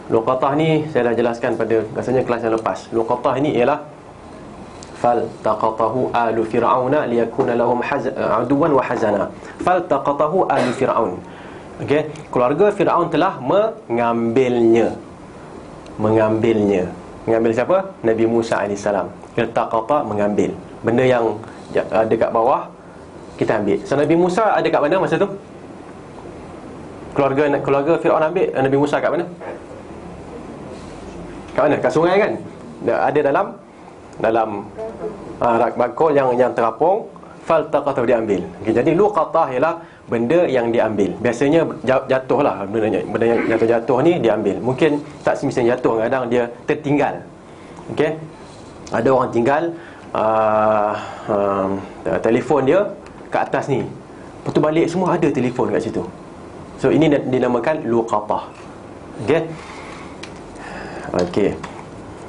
Luqatah ni saya dah jelaskan pada rasanya kelas yang lepas. Luqatah ini ialah faltaqatahu alu fir'auna liyakuna lahum aduwan wa hazana. Faltaqatahu alu fir'aun. Okey, keluarga Firaun telah mengambilnya. Mengambil siapa? Nabi Musa AS. Iltaqata, mengambil. Benda yang ada kat bawah kita ambil. So Nabi Musa ada kat mana masa tu? Keluarga Firaun ambil Nabi Musa kat mana? Kat mana? Kat sungai kan? Ada dalam rak bakul yang terapung. Faltaqata, diambil. Okay, jadi luqatah ialah benda yang diambil. Biasanya jatuh lah, benda yang jatuh ni diambil. Mungkin tak semestinya jatuh, kadang dia tertinggal. Okey, ada orang tinggal telefon dia kat atas ni, lepas tu balik semua ada telefon kat situ. So ini dinamakan luqatah. Okey.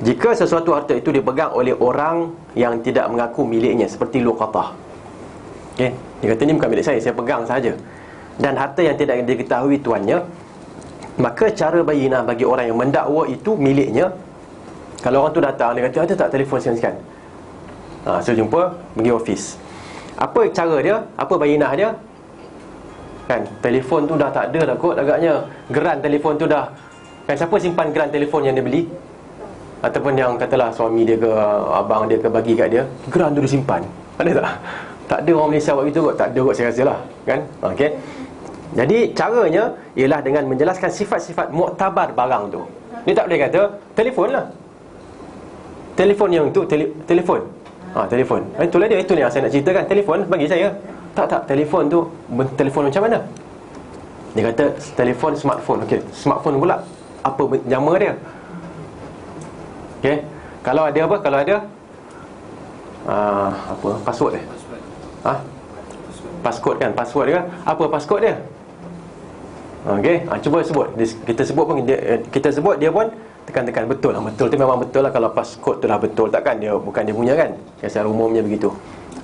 Jika sesuatu harta itu dipegang oleh orang yang tidak mengaku miliknya, seperti luqatah. Okey, dia kata ni bukan milik saya pegang sahaja, dan harta yang tidak diketahui tuannya, maka cara bayinah bagi orang yang mendakwa itu miliknya. Kalau orang tu datang, dia kata ada tak telefon sekian-sekian, so jumpa, pergi office. Apa cara dia? Apa bayinah dia? Kan, telefon tu dah tak ada dah kot agaknya. Geran telefon tu dah, kan, siapa simpan geran telefon yang dia beli? Ataupun yang katalah suami dia ke abang dia ke bagi kat dia, geran tu disimpan. Ada tak? Tak ada orang Malaysia buat gitu kot. Tak ada kot saya rasa lah kan. Okey, jadi caranya ialah dengan menjelaskan sifat-sifat muktabar barang tu. Dia tak boleh kata telefon lah, telefon yang tu telefon. Telefon. Itulah dia, itu yang saya nak ceritakan. Telefon bagi saya. Tak, telefon tu telefon macam mana? Dia kata telefon smartphone. Okey, smartphone pula apa nama dia? Okey, kalau ada apa? Kalau ada apa password dia? Passcode kan, password dia kan? Apa passcode dia? Okey, cuba sebut. Kita sebut pun kita sebut dia pun tekan-tekan betul lah. Betul tu memang betul lah kalau passcode tu dah betul, takkan dia bukan dia punya kan? Secara umumnya begitu.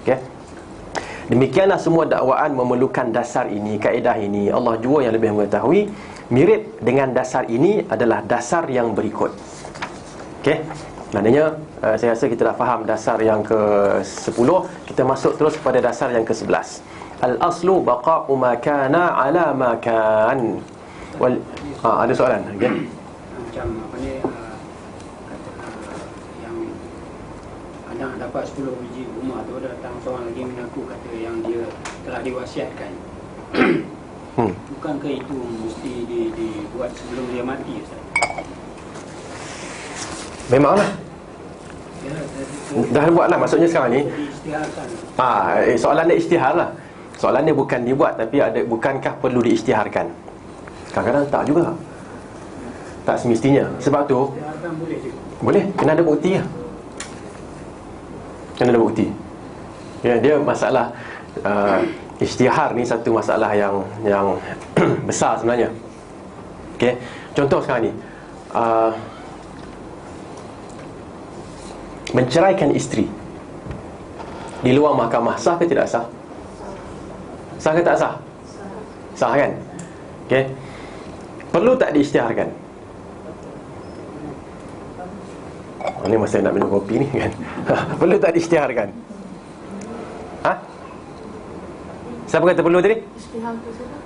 Okey. Demikianlah semua dakwaan memerlukan dasar ini, kaedah ini. Allah jua yang lebih mengetahui. Mirip dengan dasar ini adalah dasar yang berikut. Okey. Maknanya saya rasa kita dah faham dasar yang ke-10. Kita masuk terus kepada dasar yang ke-11. Al-aslu baqa'u ma kana ala ma kan. Ada soalan? Okay. Macam apa ni, yang anak dapat 10 biji rumah tu, datang seorang lagi mengaku kata yang dia telah diwasiatkan. Bukankah itu mesti dibuat sebelum dia mati, Ustaz? Memanglah dah buat lah. Maksudnya sekarang ni soalan dia isytihar lah. Soalan dia bukan dibuat, tapi ada bukankah perlu diisytiharkan. Kadang-kadang tak juga, tak semestinya. Sebab tu boleh, kena ada bukti lah. Kena ada bukti. Ya, dia masalah isytihar ni satu masalah yang besar sebenarnya. Okey, contoh sekarang ni, menceraikan isteri di luar mahkamah, sah ke tidak sah? Sah ke tak sah? Sah kan? Okey, perlu tak diisytiharkan? Ini masa nak minum kopi ni kan. Perlu tak diisytiharkan? Siapa kata perlu tadi? Isytihar tu saja.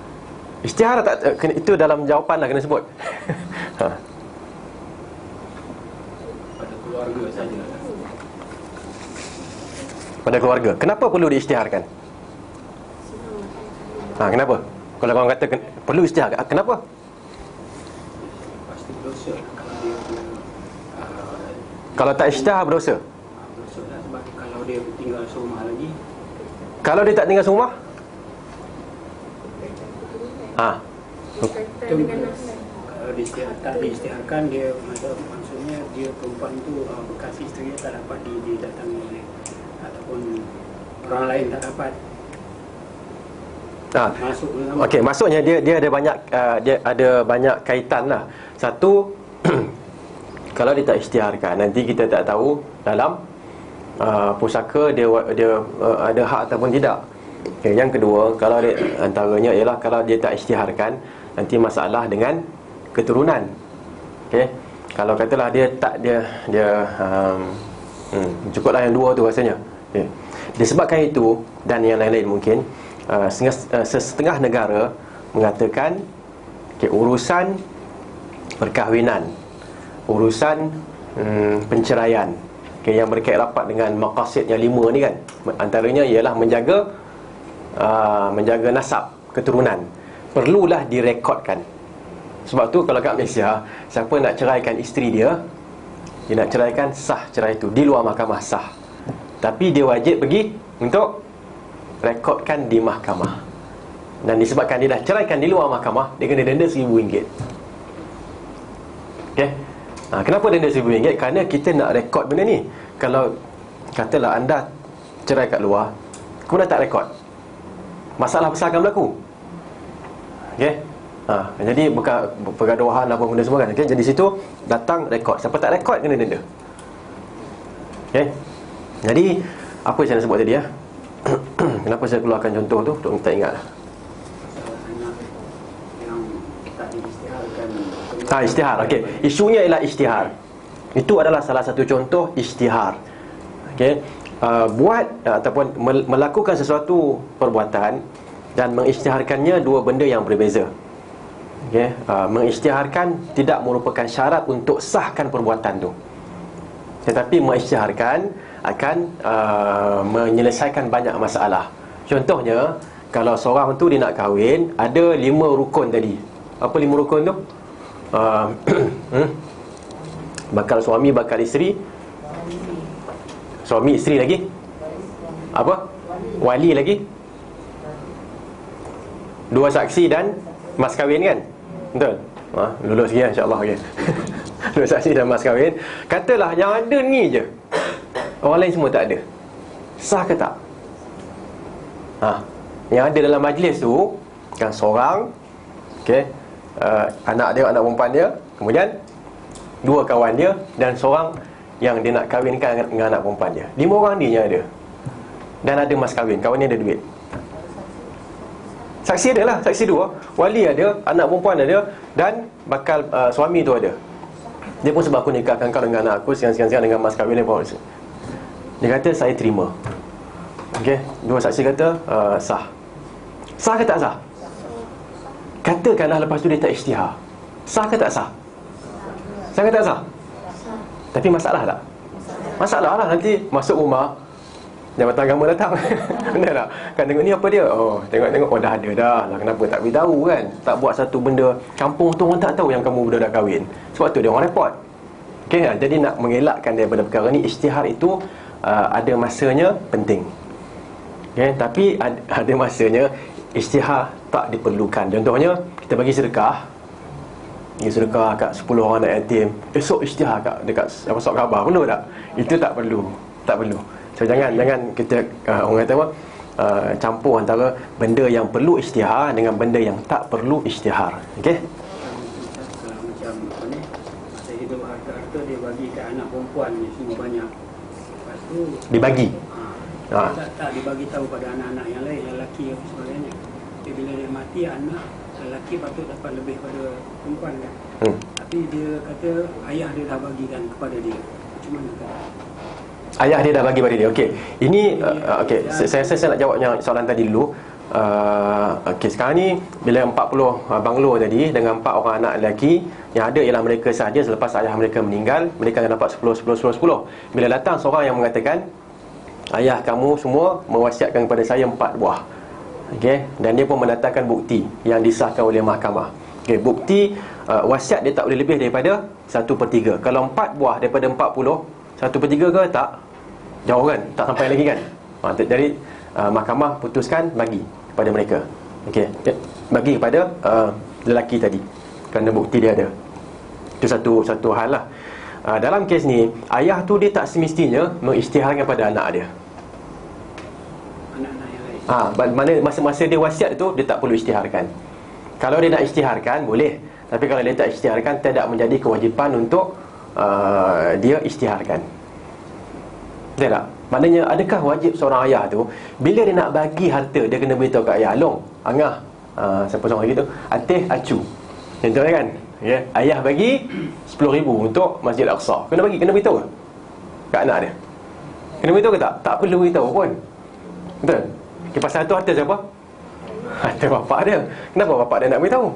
Isytihar tak, itu dalam jawapan lah kena sebut. Pada keluarga saja. Pada keluarga. Kenapa perlu diisytiharkan? Kenapa? Kalau orang kata perlu isytihar, kenapa? Pasti dosa kalau dia Kalau tak isytihar berdosa. Berdosa sebab kalau dia tinggal serumah lagi. Kalau dia tak tinggal serumah, Berkaitan dengan nafas. Kalau dia tak diisytiharkan, dia maksudnya dia perempuan tu bekas isteri tak dapat didatangi oleh ataupun orang lain tak dapat masuk dalam. Okey, maksudnya dia ada banyak dia ada banyak kaitan lah. Satu, kalau dia tak isytiharkan, nanti kita tak tahu dalam pusaka dia ada hak ataupun tidak. Okay, yang kedua, kalau dia, antaranya ialah kalau dia tak isytiharkan, nanti masalah dengan keturunan. Okey, kalau katalah dia tak cukuplah yang dua tu rasanya. Okay. Disebabkan itu dan yang lain-lain mungkin, setengah negara mengatakan urusan perkahwinan, urusan penceraian, yang berkait rapat dengan maqasid yang 5 ni kan, antaranya ialah menjaga nasab, keturunan, perlulah direkodkan. Sebab tu kalau kat Malaysia, siapa nak ceraikan isteri dia nak ceraikan, sah cerai itu di luar mahkamah, sah. Tapi dia wajib pergi untuk rekodkan di mahkamah. Dan disebabkan dia dah ceraikan di luar mahkamah, dia kena denda RM1,000. Okay? Kenapa denda RM1,000? Kerana kita nak rekod benda ni. Kalau katalah anda cerai kat luar, kemudian tak rekod, masalah besar akan berlaku. Okay? Jadi bukan pergaduhan apa benda semua kan. Okay? Jadi situ datang rekod. Siapa tak rekod kena denda. Okay? Jadi apa saya nak sebut tadi ya? Kenapa saya keluarkan contoh tu? Untuk tak ingat lah. Isytihar. Okey, isunya ialah isytihar. Itu adalah salah satu contoh isytihar. Okey, buat ataupun melakukan sesuatu perbuatan dan mengisytiharkannya dua benda yang berbeza. Okey, mengisytiharkan tidak merupakan syarat untuk sahkan perbuatan tu. Tetapi mengisytiharkan akan menyelesaikan banyak masalah. Contohnya, kalau seorang tu dia nak kahwin, ada 5 rukun tadi. Apa 5 rukun tu? Bakal suami, bakal isteri, suami isteri lagi, apa? Wali lagi, 2 saksi dan mas kahwin kan? Betul? Lulus sikit insya-Allah. Okay. 2 saksi dan mas kahwin. Katalah yang ada ni je, orang lain semua tak ada, sah ke tak? Yang ada dalam majlis tu kan seorang, okey, anak dia, anak perempuan dia, kemudian 2 kawan dia dan seorang yang dia nak kahwinkan dengan anak perempuan dia. 5 orang ni yang ada. Dan ada mas kahwin, kawan ni ada duit. Saksi ada lah, saksi 2, wali ada, anak perempuan ada, dan bakal suami tu ada. Dia pun sebab aku nikahkan kau dengan anak aku, sekian-sekian dengan mas kahwin dia pun. Dia kata saya terima. Okey, 2 saksi kata sah. Sah ke tak sah? Katakanlah lepas tu dia tak isytihar, sah ke tak sah? Sah ke tak sah? Tapi masalah tak? Masalah lah, nanti masuk rumah jabatan agama datang. Benar tak? Kan tengok ni apa dia? Tengok dah ada dah lah. Kenapa tak beritahu kan? Tak buat satu benda, kampung tu orang tak tahu yang kamu dah kahwin. Sebab tu dia orang report. Okay, jadi nak mengelakkan daripada perkara ni, isytihar itu ada masanya penting. Okay, tapi ada masanya isytihar tak diperlukan. Contohnya, kita bagi sedekah, kat 10 orang anak yatim, esok isytihar dekat surat khabar, perlu tak? Itu tak perlu. Tak perlu. So jangan kita orang kata apa, campur antara benda yang perlu isytihar dengan benda yang tak perlu isytihar. Okey? Kalau macam apa ni, masa hidup harta-harta dia bagi ke anak perempuan ni semua banyak. Lepas tu dibagi. Tak dibagi tahu pada anak-anak yang lain, yang lelaki dan sebagainya. Jadi bila dia mati, anak lelaki patut dapat lebih pada perempuan kan. Tapi dia kata ayah dia dah bagikan kepada dia. Macam mana kata? Ayah dia dah bagi pada dia. Okey. Ini okey, saya nak jawab yang soalan tadi dulu. Okey, sekarang ni bila 40 banglo tadi dengan 4 orang anak lelaki, yang ada ialah mereka sahaja selepas ayah mereka meninggal, mereka akan dapat 10. Bila datang seorang yang mengatakan, ayah kamu semua mewasiatkan kepada saya 4 buah. Okey, dan dia pun mendatangkan bukti yang disahkan oleh mahkamah. Okey, bukti wasiat dia tak boleh lebih daripada 1/3. Kalau 4 buah daripada 40, 1/3 ke tak? Jauh kan? Tak sampai lagi kan? Jadi mahkamah putuskan bagi kepada mereka. Okey, bagi kepada lelaki tadi kerana bukti dia ada. Itu satu hal lah. Dalam kes ni, ayah tu dia tak semestinya mengisytiharkan pada anak dia. Anak-anak yang lain. Mana masa-masa dia wasiat tu, dia tak perlu isytiharkan. Kalau dia nak isytiharkan, boleh. Tapi kalau dia tak isytiharkan, tidak menjadi kewajipan untuk dia isytiharkan. Betul tak? Maknanya, adakah wajib seorang ayah tu, bila dia nak bagi harta, dia kena beritahu kat ayah, Long, Angah, siapa seorang lagi tu, Atih, Acu, contohnya kan, yeah. Ayah bagi 10,000 untuk Masjid Al-Aqsa. Kena beritahu ke kat anak dia? Kena beritahu ke tak? Tak perlu beritahu pun. Betul? Pasal tu harta siapa? Harta bapak dia. Kenapa bapak dia nak beritahu?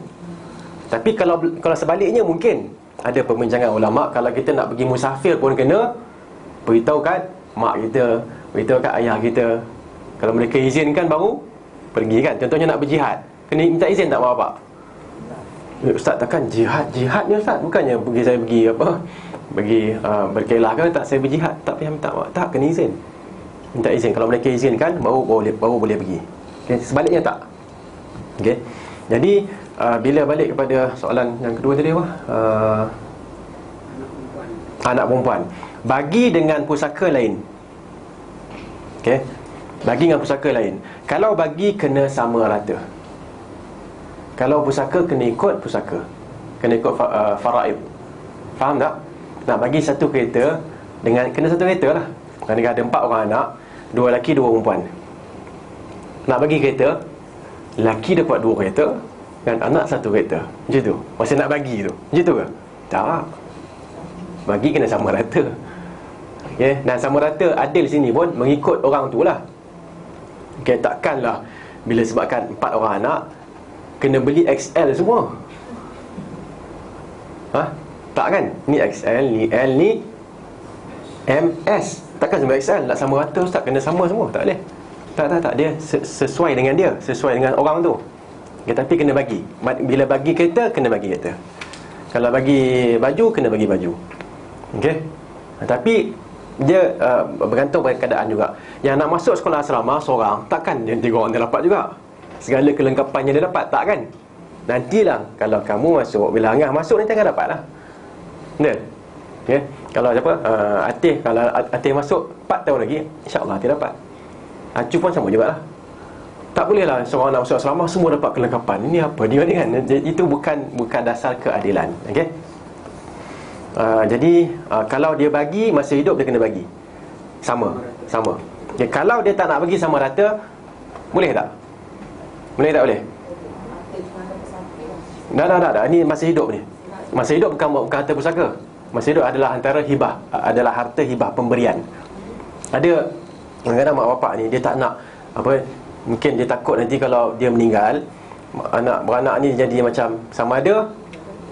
Tapi kalau sebaliknya, mungkin ada perbincangan ulama', kalau kita nak pergi musafir pun kena beritahu kat mak kita, beritahu kat ayah kita. Kalau mereka izinkan baru pergi kan. Contohnya nak berjihad, kena minta izin tak bapak? Ustaz, takkan jihadnya Ustaz? Bukannya saya pergi berkelah ke? Tak, saya berjihad. Tak payah minta, tak, kena izin. Minta izin. Kalau mereka izinkan, baru boleh pergi. Okay? Sebaliknya tak. Okay? Jadi bila balik kepada soalan yang kedua tadi apa? Anak perempuan. Bagi dengan pusaka lain. Okay? Bagi dengan pusaka lain. Kalau bagi, kena sama rata. Kalau pusaka, kena ikut pusaka, kena ikut faraid. Faham tak? Nak bagi satu kereta kena satu kereta lah. Kerana ada 4 orang anak, 2 lelaki 2 perempuan. Nak bagi kereta, lelaki dapat 2 kereta dan anak 1 kereta. Macam tu. Masa nak bagi tu, macam tu ke? Tak. Bagi kena sama rata. Okay? Dan sama rata adil sini pun mengikut orang tu lah. Okay, takkanlah bila sebabkan 4 orang anak kena beli XL semua. Tak kan? Ni XL, ni L, ni MS. Takkan semua XL nak sama rata Ustaz, kena sama semua. Tak boleh. Tak. Dia sesuai dengan dia, sesuai dengan orang tu. Okay, tapi kena bagi. Bila bagi kereta, kena bagi kereta. Kalau bagi baju, kena bagi baju. Okey. Tapi dia bergantung pada keadaan juga. Yang nak masuk sekolah asrama seorang, takkan dia 3 orang dia dapat juga segala kelengkapannya dia dapat, tak kan? Nantilah kalau kamu masuk, bila Angah masuk nanti akan dapat lah. Betul? Okay? Kalau siapa? Kalau Atih masuk 4 tahun lagi, insya-Allah Atih dapat. Acu pun sama juga lah. Tak boleh lah seorang nak masuk asrama semua dapat kelengkapan. Ini apa dia ni kan? Itu bukan dasar keadilan. Okey? Jadi kalau dia bagi masa hidup, dia kena bagi sama. Okay, kalau dia tak nak bagi sama rata, boleh tak? Boleh tak boleh? Tak. Ini masa hidup ni. Masa hidup bukan harta pusaka. Masa hidup adalah antara hibah, adalah harta hibah, pemberian. Ada kadang-kadang mak bapak ni dia tak nak mungkin dia takut nanti kalau dia meninggal, beranak ni jadi macam sama ada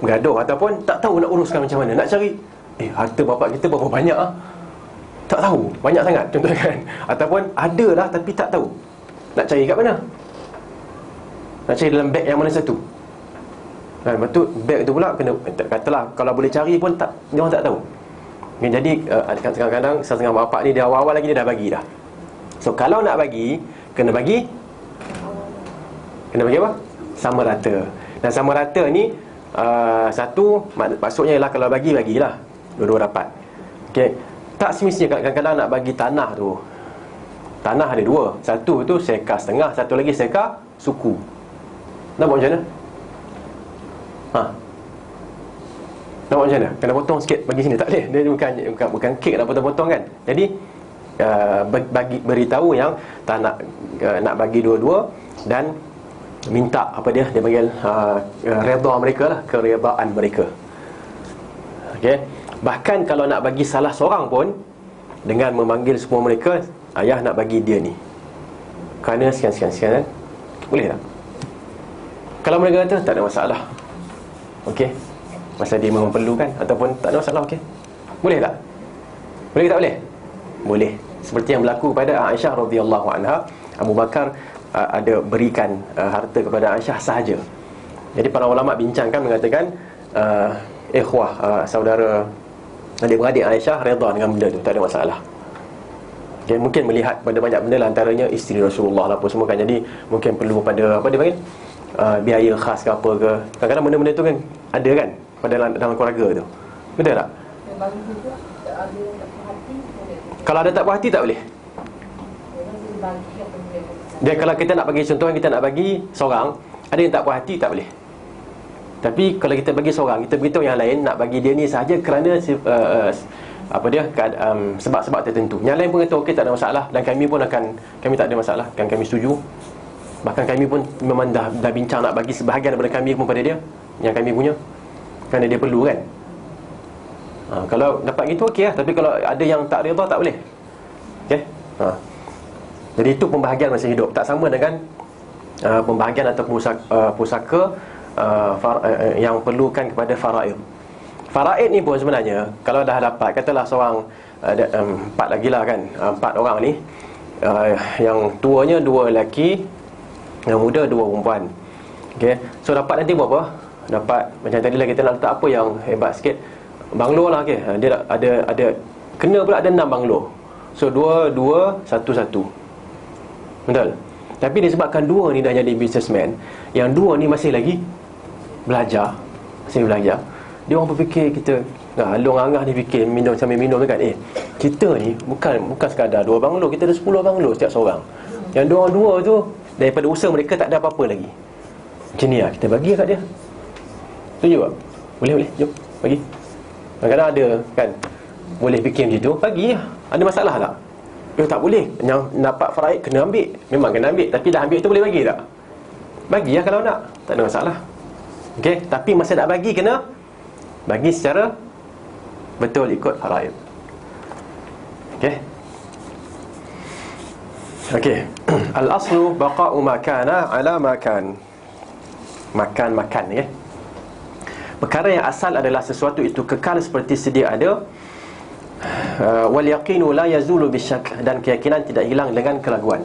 bergaduh ataupun tak tahu nak uruskan macam mana. Nak cari harta bapak kita berapa banyak tak tahu, banyak sangat contohnya kan. Ataupun ada lah tapi tak tahu nak cari kat mana. Nak cari dalam beg yang mana satu kan, betul beg tu pula kena, katalah kalau boleh cari pun tak, dia orang tak tahu. Jadi kadang-kadang setengah bapak ni dia awal-awal lagi dia dah bagi dah. So kalau nak bagi, kena bagi apa? Sama rata. Dan sama rata ni satu maksudnya ialah kalau bagilah dua-dua dapat. Okey. Tak semestinya kadang-kadang nak bagi tanah tu. Tanah ada 2. Satu tu seka setengah, satu lagi seka suku. Nak buat macam mana? Nak buat macam mana? Kena potong sikit bagi sini, tak boleh. Dia bukan kek nak potong-potong kan. Jadi beritahu yang tak nak bagi dua-dua dan minta dia panggil redha mereka lah, keredaan mereka. Okey. Bahkan kalau nak bagi salah seorang pun, dengan memanggil semua mereka, ayah nak bagi dia ni kerana sekian kan? Boleh tak? Kalau mereka kata tak ada masalah, okey, masa dia memang perlukan, ataupun tak ada masalah, okey, boleh tak? Boleh tak boleh? Boleh. Seperti yang berlaku pada Aisyah radhiyallahu anha, Abu Bakar ada berikan harta kepada Aisyah sahaja. Jadi para ulama bincangkan, mengatakan ikhwah, saudara adik-beradik Aisyah redha dengan benda tu, tak ada masalah. Okay, mungkin melihat pada banyak benda lah, antaranya isteri Rasulullah lah apa semua kan. Jadi mungkin perlu pada apa dia panggil, biaya khas ke apa ke. Kadang-kadang benda-benda tu kan ada kan pada dalam keluarga tu. Betul tak? Bagi juga ada yang tak puas hati, Kalau ada tak puas hati tak boleh. Dia kalau kita nak bagi contoh, kita nak bagi seorang, ada yang tak puas hati tak boleh. Tapi kalau kita bagi seorang, kita beritahu yang lain nak bagi dia ni sahaja kerana apa dia sebab-sebab tertentu. Yang lain pun kata okey, tak ada masalah, dan kami pun kami tak ada masalah, kan kami setuju. Bahkan kami pun memang dah bincang nak bagi sebahagian daripada kami pun pada dia, yang kami punya, kerana dia perlu kan. Kalau dapat gitu okey lah. Tapi kalau ada yang tak redha, tak boleh. Okey. Jadi itu pembahagian masa hidup. Tak sama dengan pembahagian atau pusaka yang perlukan kepada faraid. Faraid ni pun sebenarnya kalau dah dapat, katalah seorang empat lagi lah kan, 4 orang ni, yang tuanya 2 lelaki, yang muda 2 perempuan. Okay. So dapat nanti buat apa? Dapat macam tadi lah, kita nak letak apa yang hebat sikit, banglo lah. Okay. Dia ada kena pula ada 6 banglo. So 2, 1. Betul. Tapi disebabkan 2 ni dah jadi businessman, yang 2 ni masih lagi belajar. Dia orang berfikir kita Long Angah ni fikir minum sambil minum kan. Kita ni bukan sekadar 2 banglo, kita ada 10 banglo setiap seorang. Yang 2 tu daripada usaha mereka tak ada apa-apa lagi. Macam ni lah kita bagi kat dia. Setuju tak? Boleh, jom bagi. Kadang-kadang ada kan, boleh fikir macam tu, bagi lah. Ada masalah tak? Tak boleh, yang dapat faraid kena ambil. Memang kena ambil, tapi dah ambil tu boleh bagi tak? Bagi lah kalau nak, tak ada masalah. Okay, tapi masa nak bagi kena bagi secara betul ikut faraid. Okay. Al-aslu baqa'u ma kana ala ma kan. Makan, okay? Perkara yang asal adalah sesuatu itu kekal seperti sedia ada. Wal yaqinu la yazulu bisyak, dan keyakinan tidak hilang dengan keraguan.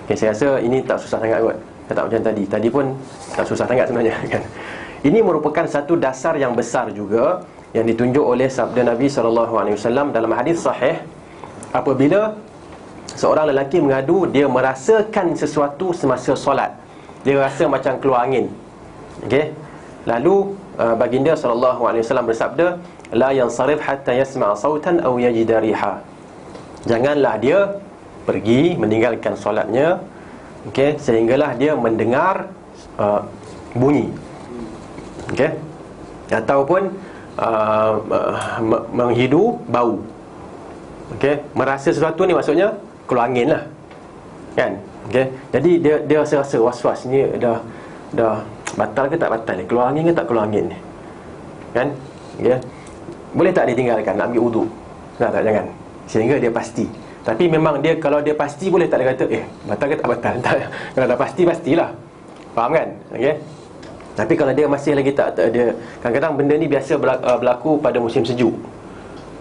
Okay, saya rasa ini tak susah sangat kot. Tak macam tadi pun tak susah sangat sebenarnya kan. Ini merupakan satu dasar yang besar juga yang ditunjuk oleh sabda Nabi SAW dalam hadis sahih. Apabila seorang lelaki mengadu, dia merasakan sesuatu semasa solat, dia rasa macam keluar angin. Okey. Lalu baginda SAW bersabda, la yansarif hatta yasma' sautan aw yajida riha. Janganlah dia pergi meninggalkan solatnya, okey, sehinggalah dia mendengar bunyi. Okey. Ataupun menghidu bau. Okey, merasa sesuatu ni maksudnya keluar angin lah. Kan? Okey. Jadi dia rasa was-was ni dah batal ke tak batal ni? Keluar angin ke tak keluar angin ni? Kan? Okey. Boleh tak dia tinggalkan, nak ambil wudu? Tak, jangan. Sehingga dia pasti. Tapi memang dia, kalau dia pasti, boleh tak dia kata batal ke tak batal? Tak. Kalau dah pasti, pastilah. Faham kan? Okey. Tapi kalau dia masih lagi tak dia, kadang-kadang benda ni biasa berlaku pada musim sejuk.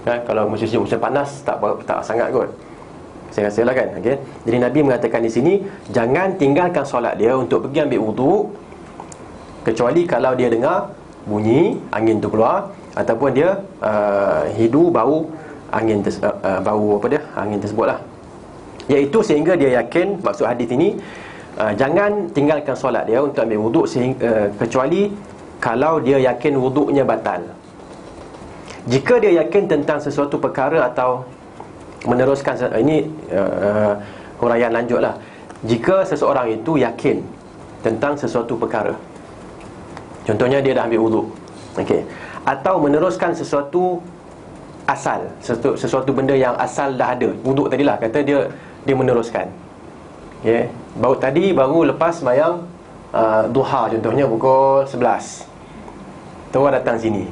Kan? Kalau musim sejuk, musim panas tak sangat kot, saya rasa lah kan. Okay? Jadi Nabi mengatakan di sini, jangan tinggalkan solat dia untuk pergi ambil wudu, kecuali kalau dia dengar bunyi angin tu keluar, ataupun dia hidu bau angin bau angin tersebut lah. Iaitu sehingga dia yakin, maksud hadis ini, jangan tinggalkan solat dia untuk ambil wuduk kecuali kalau dia yakin wuduknya batal. Jika dia yakin tentang sesuatu perkara atau meneruskan, ini huraian lanjut lah. Jika seseorang itu yakin tentang sesuatu perkara, contohnya dia dah ambil wuduk, okay, atau meneruskan sesuatu asal, sesuatu benda yang asal dah ada. Wuduk tadilah, kata dia meneruskan. Okay. Baru lepas sembahyang duha, contohnya pukul 11, terus datang sini.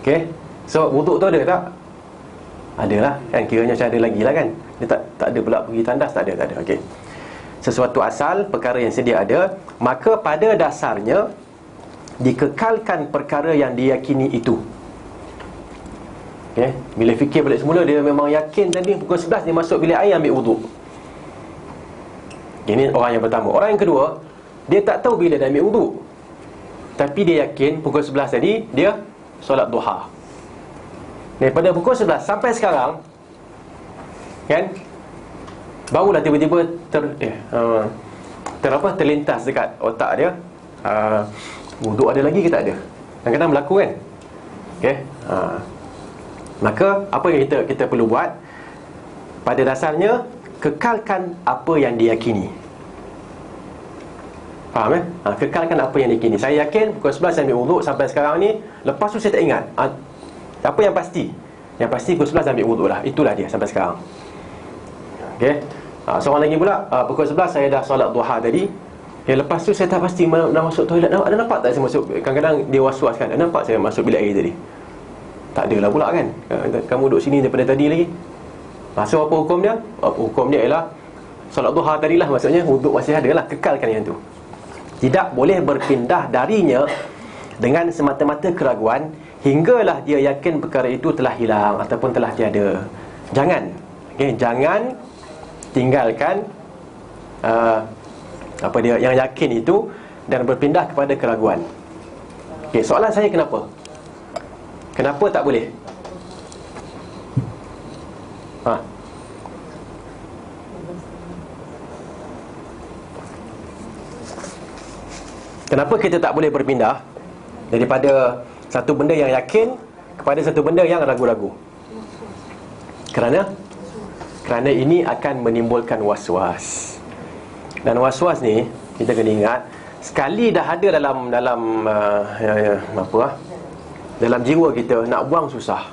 Okay. So wuduk tu ada tak? Adalah kan, kiranya macam ada lagi lah kan. Dia tak ada pula pergi tandas, tak ada. Okay. Sesuatu asal, perkara yang sedia ada, maka pada dasarnya dikekalkan perkara yang diyakini itu. Okay. Bila fikir balik semula, dia memang yakin tadi pukul 11 dia masuk bilik air ambil wuduk. Ini orang yang pertama. Orang yang kedua, dia tak tahu bila dia ambil wuduk, tapi dia yakin pukul 11 tadi dia solat duha. Daripada pukul 11 sampai sekarang, kan, barulah tiba-tiba terlintas dekat otak dia, wuduk ada lagi ke tak ada. Kadang-kadang berlaku kan. Okey. Maka apa yang kita perlu buat? Pada dasarnya, kekalkan apa yang diyakini. Faham kekalkan apa yang diyakini. Saya yakin pukul 11 saya ambil wuduk sampai sekarang ni. Lepas tu saya tak ingat. Apa yang pasti? Yang pasti pukul 11 ambil wuduk lah. Itulah dia sampai sekarang. Okey. Seorang lagi pula, pukul 11 saya dah solat duha tadi. Lepas tu saya tak pasti nak masuk toilet. Ada nampak tak saya masuk? Kadang-kadang dia was-was kan. Ada nampak saya masuk bilik air tadi? Tak adalah pula kan. Kamu duduk sini daripada tadi lagi. So apa hukum dia? Hukum dia ialah solat duha tadilah, maksudnya wuduk masih ada lah. Kekalkan yang tu. Tidak boleh berpindah darinya dengan semata-mata keraguan hinggalah dia yakin perkara itu telah hilang ataupun telah tiada. Jangan. Jangan tinggalkan apa dia yang yakin itu dan berpindah kepada keraguan. Soalan saya kenapa? Kenapa tak boleh? Kenapa kita tak boleh berpindah daripada satu benda yang yakin kepada satu benda yang ragu-ragu? Kerana ini akan menimbulkan was-was. Dan was-was ni kita kena ingat, sekali dah ada dalam dalam jiwa kita, nak buang susah.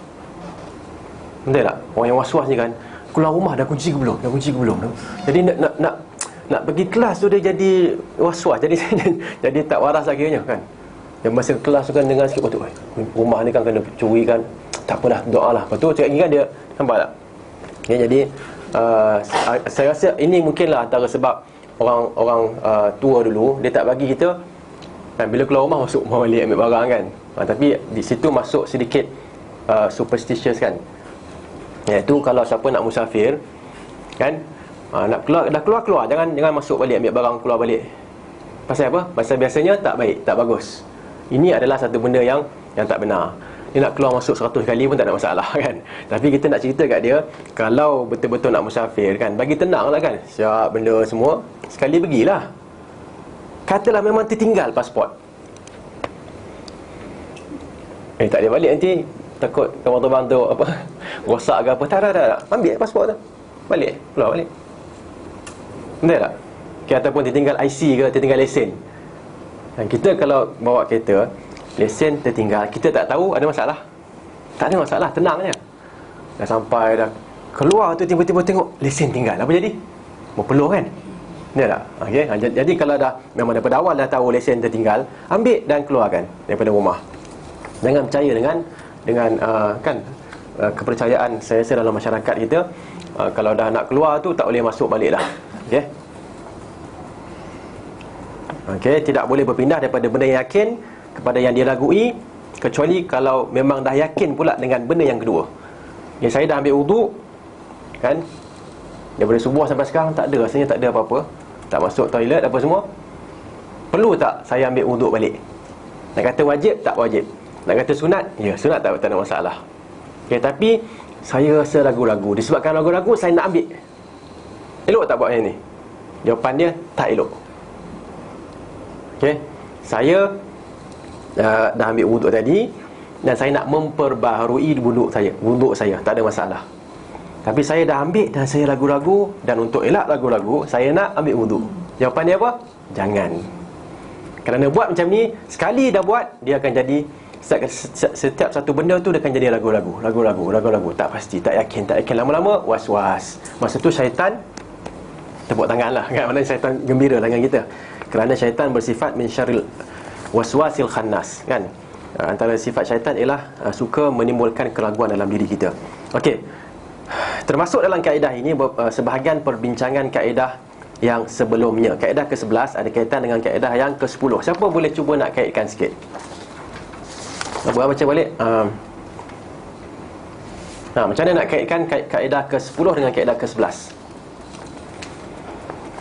Betul tak? Orang yang was-was ni kan, keluar rumah dah kunci ke belum? Jadi nak pergi kelas tu dia jadi was-was. Jadi tak waras akhirnya kan. Yang masa kelas tu kan dengar sikit betul, rumah ni kan kena curi kan. Tak apa dah, doa lah. Lepas tu cakap ni kan dia, nampak tak? Jadi saya rasa ini mungkinlah antara sebab orang tua dulu dia tak bagi kita kan, bila keluar rumah masuk rumah balik ambil barang kan. Tapi di situ masuk sedikit superstitious kan. Iaitu kalau siapa nak musafir kan, nak keluar jangan masuk balik ambil barang keluar balik. Pasal apa? Pasal biasanya tak baik, tak bagus. Ini adalah satu benda yang tak benar. Dia nak keluar masuk 100 kali pun tak ada masalah kan. Tapi kita nak cerita kat dia, kalau betul-betul nak musafir kan, bagi tenang lah kan, siap benda semua, sekali pergilah. Katalah memang tertinggal pasport, tak boleh balik nanti, takut kapal terbang tu apa rosak ke apa. Tak. Ambil pasport tu, balik, keluar balik. Betul tak? Ataupun tertinggal IC ke, tertinggal lesen. Dan kita kalau bawa kereta, lesen tertinggal, kita tak tahu, ada masalah? Tak ada masalah, tenang je. Dah sampai, dah keluar tu, tiba-tiba tengok lesen tinggal. Apa jadi? Berpeluh kan? Betul tak? Okay? Jadi kalau dah memang daripada awal dah tahu lesen tertinggal, ambil dan keluarkan daripada rumah. Jangan percaya dengan kepercayaan saya rasa dalam masyarakat kita, kalau dah nak keluar tu tak boleh masuk balik dah. Okey, tidak boleh berpindah daripada benda yang yakin kepada yang diragui, kecuali kalau memang dah yakin pula dengan benda yang kedua. Saya dah ambil wuduk kan, daripada subuh sampai sekarang tak ada, rasanya tak ada apa-apa, tak masuk toilet apa semua. Perlu tak saya ambil wuduk balik? Nak kata wajib, tak wajib. Nak kata sunat, ya sunat, tak ada masalah. Tapi saya rasa ragu-ragu. Disebabkan ragu-ragu, saya nak ambil. Elok tak buat yang ni? Jawapan dia, tak elok. Saya dah ambil wuduk tadi, dan saya nak memperbaharui wuduk saya, tak ada masalah. Tapi saya dah ambil dan saya ragu-ragu, dan untuk elak ragu-ragu, saya nak ambil wuduk. Jawapan dia apa? Jangan. Kerana buat macam ni, sekali dah buat, dia akan jadi setiap satu benda tu dia akan jadi ragu-ragu, tak pasti, tak yakin, lama-lama was-was. Masa tu syaitan tepuk tangan lah kan, mana syaitan gembira dengan kita. Kerana syaitan bersifat min syarril waswasil khannas kan. Antara sifat syaitan ialah suka menimbulkan keraguan dalam diri kita. Okey. Termasuk dalam kaedah ini sebahagian perbincangan kaedah yang sebelumnya. Kaedah ke-11 ada kaitan dengan kaedah yang ke-10. Siapa boleh cuba nak kaitkan sikit? Baca balik. Macam mana nak kaitkan kaedah ke-10 dengan kaedah ke-11?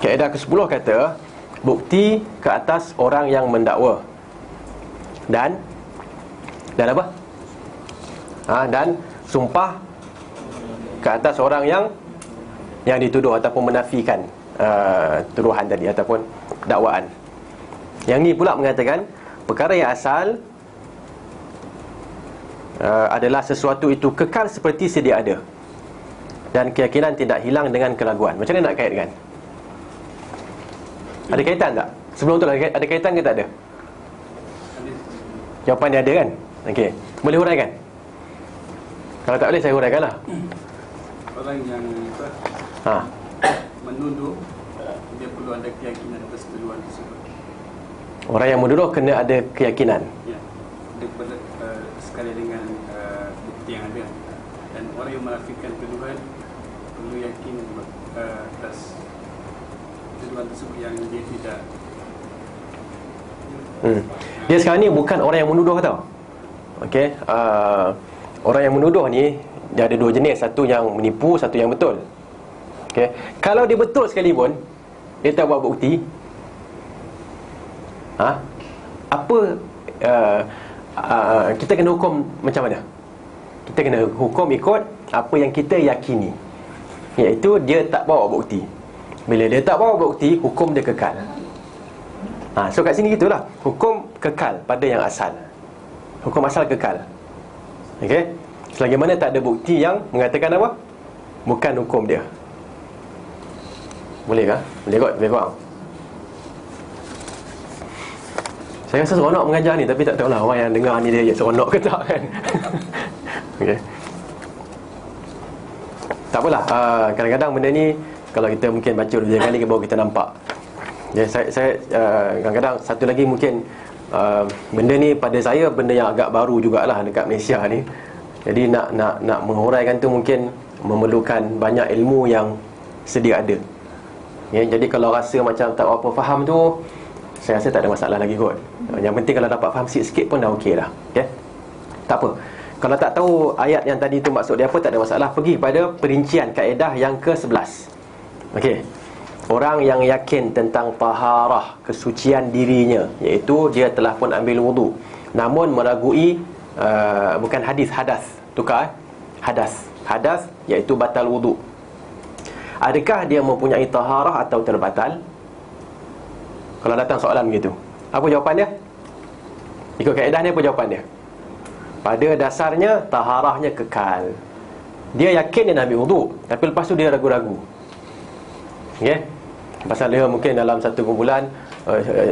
Kaedah ke-10 kata bukti ke atas orang yang mendakwa. Dan apa? Dan sumpah ke atas orang yang dituduh ataupun menafikan tuduhan tadi ataupun dakwaan. Yang ni pula mengatakan perkara yang asal adalah sesuatu itu kekal seperti sedia ada, dan keyakinan tidak hilang dengan keraguan. Macam mana nak kaitkan? Ada kaitan tak? Sebelum tu ada kaitan ke tak ada? Jawapan dia ada kan? Okey, boleh huraikan? Kalau tak boleh saya huraikan lah. Orang yang menuduh, dia perlu ada keyakinan atas tuduhan tersebut. Orang yang menuduh kena ada keyakinan. Ya, dia perlu sekali dengan bukti yang ada. Dan orang yang menafikan tuduhan perlu yakin atas tuduhan tersebut yang dia tidak. Dia sekarang ni bukan orang yang menuduh tau. Okey, orang yang menuduh ni dia ada dua jenis, satu yang menipu, satu yang betul. Okey, kalau dia betul sekalipun dia tak buat bukti, kita kena hukum macam mana? Kita kena hukum ikut apa yang kita yakini, iaitu dia tak bawa bukti. Bila dia tak bawa bukti, hukum dia kekal. So kat sini gitulah, hukum kekal pada yang asal. Hukum asal kekal. Okey, selagi mana tak ada bukti yang mengatakan apa? Bukan hukum dia. Boleh ke? Boleh kot, lebih kurang. Saya rasa seronok mengajar ni, tapi tak tahulah orang yang dengar ni dia seronok ke tak kan. Okey, tak apalah. Kadang-kadang benda ni kalau kita mungkin baca dua kali baru kita nampak. Ya, saya kadang-kadang satu lagi mungkin benda ni pada saya benda yang agak baru jugalah dekat Malaysia ni. Jadi nak menghuraikan tu mungkin memerlukan banyak ilmu yang sedia ada. Ya, jadi kalau rasa macam tak apa faham tu, saya rasa tak ada masalah lagi kot. Yang penting kalau dapat faham sikit pun dah okey dah. Okay? Tak apa. Kalau tak tahu ayat yang tadi tu maksud dia apa, tak ada masalah. Pergi pada perincian kaedah yang ke-11. Okey. Orang yang yakin tentang taharah, kesucian dirinya, iaitu dia telah pun ambil wudu, namun meragui bukan hadas, tukar hadas iaitu batal wudu. Adakah dia mempunyai taharah atau terbatal? Kalau datang soalan begitu, apa jawapan dia? Ikut kaedah ni apa jawapan dia? Pada dasarnya taharahnya kekal. Dia yakin dia nak ambil wudu, tapi lepas tu dia ragu-ragu. Okey, pasal dia mungkin dalam satu kumpulan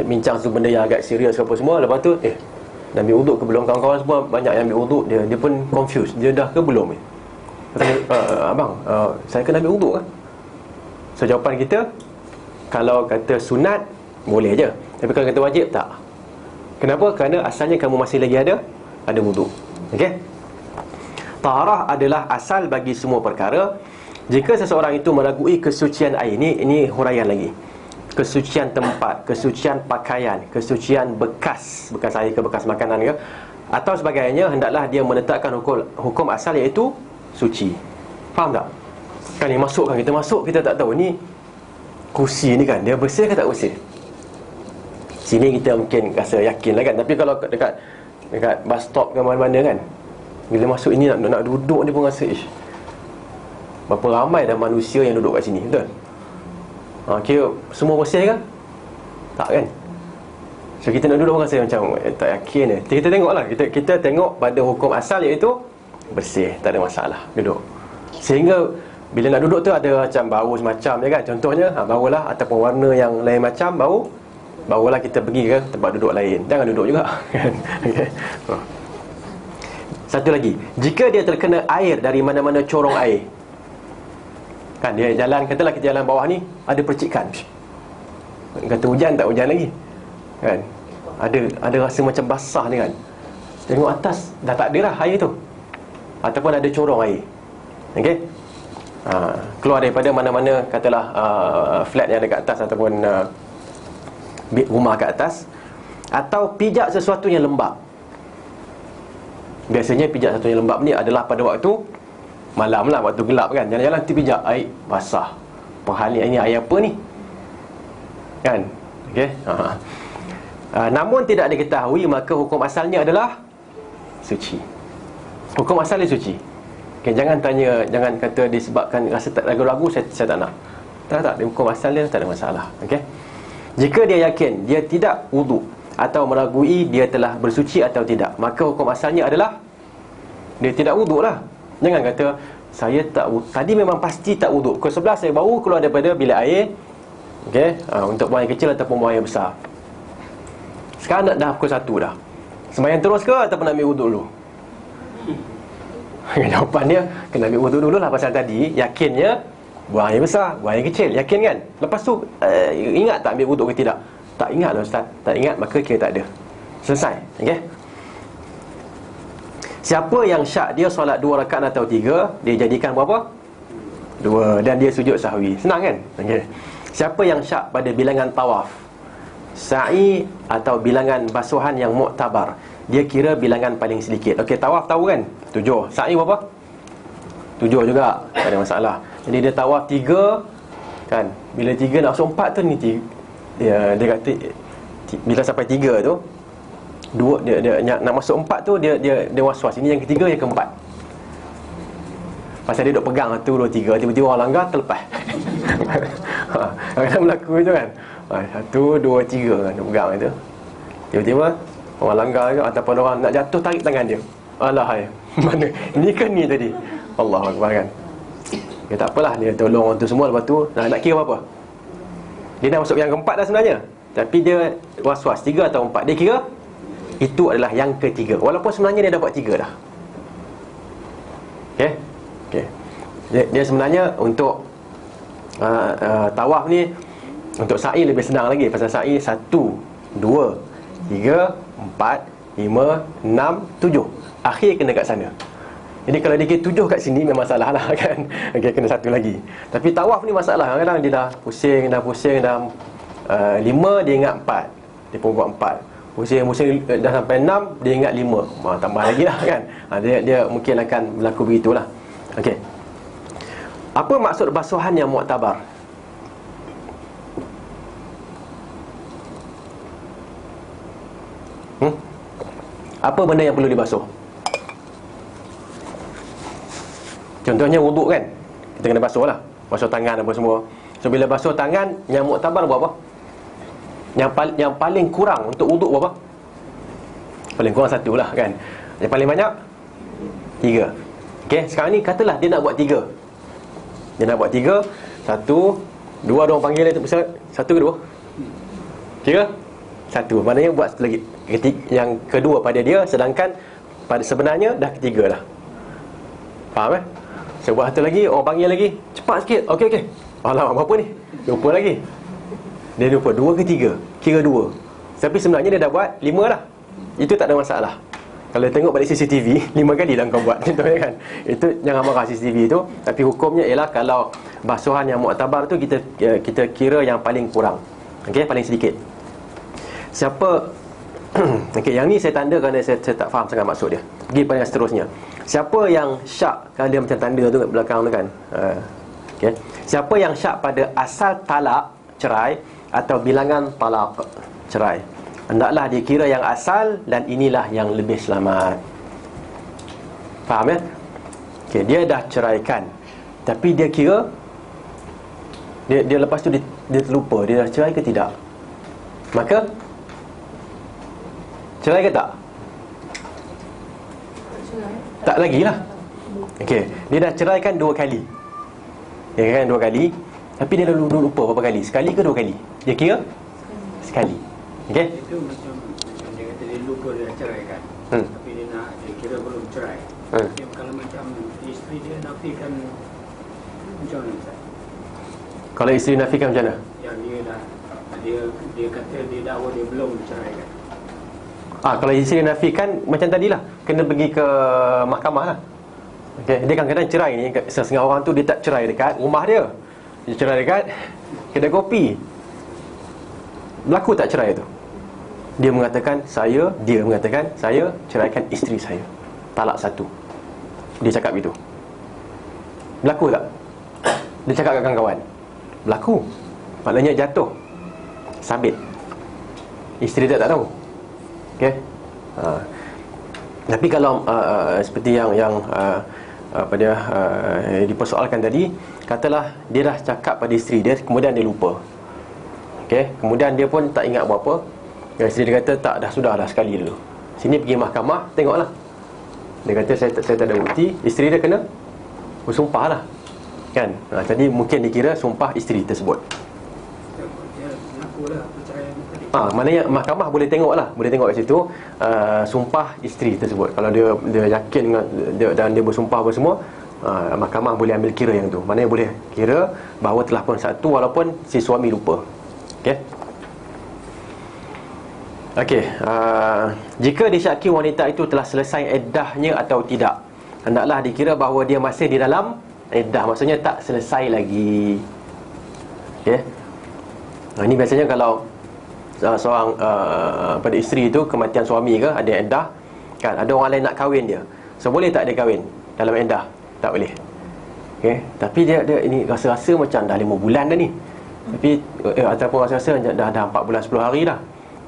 bincang satu benda yang agak serius ke apa semua, lepas tu dah ambil wuduk ke belum? Kawan-kawan semua banyak yang ambil wuduk, dia pun confused, dia dah ke belum ni? Abang, saya kena ambil wuduk kan? So jawapan kita, kalau kata sunat boleh je, tapi kalau kata wajib tak. Kenapa? Kerana asalnya kamu masih lagi ada wuduk. Okey, taharah adalah asal bagi semua perkara. Jika seseorang itu meragui kesucian air, ini huraian lagi, kesucian tempat, kesucian pakaian, kesucian bekas air ke bekas makanan ke atau sebagainya, hendaklah dia menetapkan hukum asal, iaitu suci. Faham tak? Kan ni masuk, kan kita masuk, kita tak tahu ni kursi ni kan dia bersih ke tak bersih. Sini kita mungkin rasa yakin lah kan, tapi kalau dekat bus stop ke mana-mana kan, bila masuk ini nak duduk ni pun rasa berapa ramai dah manusia yang duduk kat sini, betul? Kira semua bersih ke? Tak kan? So kita nak duduk pun rasa macam tak yakin ni. Kita tengoklah, kita tengok pada hukum asal, iaitu bersih, tak ada masalah, duduk. Sehingga bila nak duduk tu ada macam bau semacam je kan, contohnya barulah, ataupun warna yang lain macam barulah kita pergi ke tempat duduk lain. Jangan duduk juga kan. Okay. Satu lagi, jika dia terkena air dari mana-mana corong air kan, dia jalan, katalah kita jalan bawah ni, ada percikan, kata hujan, tak hujan lagi kan, ada rasa macam basah ni kan, tengok atas dah tak ada dah air tu, ataupun ada corong air. Okey, keluar daripada mana-mana, katalah flat yang dekat atas, ataupun rumah kat atas, atau pijak sesuatu yang lembab. Biasanya pijak sesuatu yang lembab ni adalah pada waktu malam lah, waktu gelap kan, jalan-jalan pijak air basah, hal ni air apa ni kan. Okey, namun tidak diketahui, maka hukum asalnya adalah suci. Hukum asalnya suci. Okay, jangan kata disebabkan rasa tak ragu-ragu, saya tak nak. Tak, hukum asal dia tak ada masalah. Okay. Jika dia yakin dia tidak wuduk atau meragui dia telah bersuci atau tidak, maka hukum asalnya adalah dia tidak wuduk lah. Jangan kata saya tak tadi memang pasti tak wuduk, pukul 11 saya baru keluar daripada bilik air, okay, untuk buang air kecil ataupun buang air besar. Sekarang dah pukul 1 dah. Sembahyang terus ke ataupun ambil wuduk dulu? Jawapan dia kena ambil wuduk dulu lah, pasal tadi yakinnya buang air besar, buang air kecil, yakin kan? Lepas tu ingat tak ambil wuduk ke tidak? Tak ingat lah ustaz. Tak ingat, maka kira tak ada. Selesai. Okay? Siapa yang syak dia solat 2 rakaat atau 3, dia jadikan berapa? 2, dan dia sujud sahwi. Senang kan? Okay. Siapa yang syak pada bilangan tawaf, sa'i atau bilangan basuhan yang muktabar, dia kira bilangan paling sedikit. Okey, tawaf tahu kan? 7. Sa'i berapa? 7 juga. Tak ada masalah. Jadi dia tawaf 3 kan. Bila 3 nak masuk 4 tu ni dia kata bila sampai 3 tu, dia nak masuk 4 tu dia was-was. Ini yang ketiga, yang keempat. Pasal dia duk pegang 1 2 3, tiba-tiba orang langgar terlepas. Kadang berlaku itu kan. 1 2 3 kan dia pegang itu. Tiba-tiba orang langgar ke ataupun orang nak jatuh, tarik tangan dia. Alah hai. Mana ni ke ni tadi? Allahu akbar kan. Dia tak apalah, dia tolong orang tu semua. Lepas tu nak kira apa? Dia dah masuk yang keempat dah sebenarnya, tapi dia was-was 3 atau 4. Dia kira itu adalah yang ketiga, walaupun sebenarnya dia dapat 3 dah. Okey. Okey. Dia sebenarnya untuk tawaf ni, untuk sa'i lebih senang lagi. Pasal sa'i 1 2 3 4 5 6 7, akhir kena kat sana. Jadi kalau dia kira 7 kat sini memang salah lah kan. Okay, kena 1 lagi. Tapi tawaf ni masalah. Kadang-kadang dia dah pusing dah 5, dia ingat 4, dia pun buat 4. Pusing dah sampai 6, dia ingat 5. Tambah lagi lah kan. Dia mungkin akan berlaku begitulah. Okey. Apa maksud basuhan yang muktabar? Apa benda yang perlu dibasuh? Contohnya wuduk kan, kita kena basuh lah, basuh tangan apa semua. So bila basuh tangan, yang muktabar berapa? Yang paling kurang untuk wuduk berapa? Paling kurang 1 lah kan. Yang paling banyak 3. Okay, sekarang ni katalah dia nak buat 3. Dia nak buat 3. 1 2, ada orang panggil dia tu, 1 ke 2? Kira 1. Maknanya buat satu lagi, yang kedua pada dia, sedangkan pada sebenarnya dah ketiga dah. Faham eh? Saya buat satu lagi, orang panggil lagi, cepat sikit. Okey. Alamak, berapa ni? Lupa lagi. Dia lupa 2 ke 3, kira 2. Tapi sebenarnya dia dah buat 5 lah. Itu tak ada masalah. Kalau tengok balik CCTV, 5 kali dah kau buat. Contohnya kan. Itu jangan marah CCTV tu. Tapi hukumnya ialah kalau basuhan yang muktabar tu, kita kira yang paling kurang. Okey, paling sedikit. Siapa okey, yang ni saya tanda kerana saya tak faham sangat maksud dia. Pergi pada yang seterusnya. Siapa yang syak, kan dia macam tanda tu kat belakang tu kan. Okey. Siapa yang syak pada asal talak, cerai, atau bilangan talak, cerai, hendaklah dikira yang asal, dan inilah yang lebih selamat. Faham ya? Okey, dia dah ceraikan, tapi dia kira dia lepas tu dia terlupa dia dah cerai ke tidak. Maka cerai ke tak? Tak lagi lah. Okey, dia dah ceraikan 2 kali. Dia ceraikan 2 kali, tapi dia lupa berapa kali. Sekali ke 2 kali? Dia kira sekali. Okey? Itu macam dia kata dia lupa dia dah cerai kan. Tapi dia kira belum cerai. Okay, kalau macam isteri dia nafikan, macam mana Ustaz? Kalau isteri nafikan macam mana? Yang dia kata dia dakwa dia belum cerai kan. Kalau isteri nafikan macam tadilah, kena pergi ke mahkamah lah. Okay, dia kadang-kadang cerai ni, setengah orang tu dia tak cerai dekat rumah dia, dia cerai dekat kedai kopi. Berlaku tak cerai tu? Dia mengatakan saya ceraikan isteri saya, talak 1. Dia cakap begitu. Berlaku tak? Dia cakap kat kawan-kawan, berlaku. Maknanya jatuh, sabit. Isteri dia tak tahu. Okey. Tapi kalau seperti yang dipersoalkan tadi, katalah dia dah cakap pada isteri dia, kemudian dia lupa. Okey, kemudian dia pun tak ingat apa-apa. Isteri dia kata tak, dah sudah dah sekali dulu. Sini pergi mahkamah, tengoklah. Dia kata saya tak ada bukti. Isteri dia kena bersumpah lah, kan? Tadi mungkin dikira sumpah isteri tersebut. Maknanya mahkamah boleh tengok lah, boleh tengok kat situ sumpah isteri tersebut. Kalau dia yakin dengan dan dia bersumpah apa semua, mahkamah boleh ambil kira yang tu. Maknanya boleh kira bahawa telah pun satu walaupun si suami lupa. Okey. Okey, jika disyaki wanita itu telah selesai iddahnya atau tidak, hendaklah dikira bahawa dia masih di dalam iddah, maksudnya tak selesai lagi. Okey. Ini biasanya kalau seorang pada isteri itu kematian suami ke, ada iddah kan, ada orang lain nak kahwin dia, so boleh tak dia kahwin dalam iddah? Tak boleh. Okey, tapi dia ini rasa-rasa macam dah 5 bulan dah ni, tapi ataupun rasa-rasa dah 4 bulan 10 hari dah,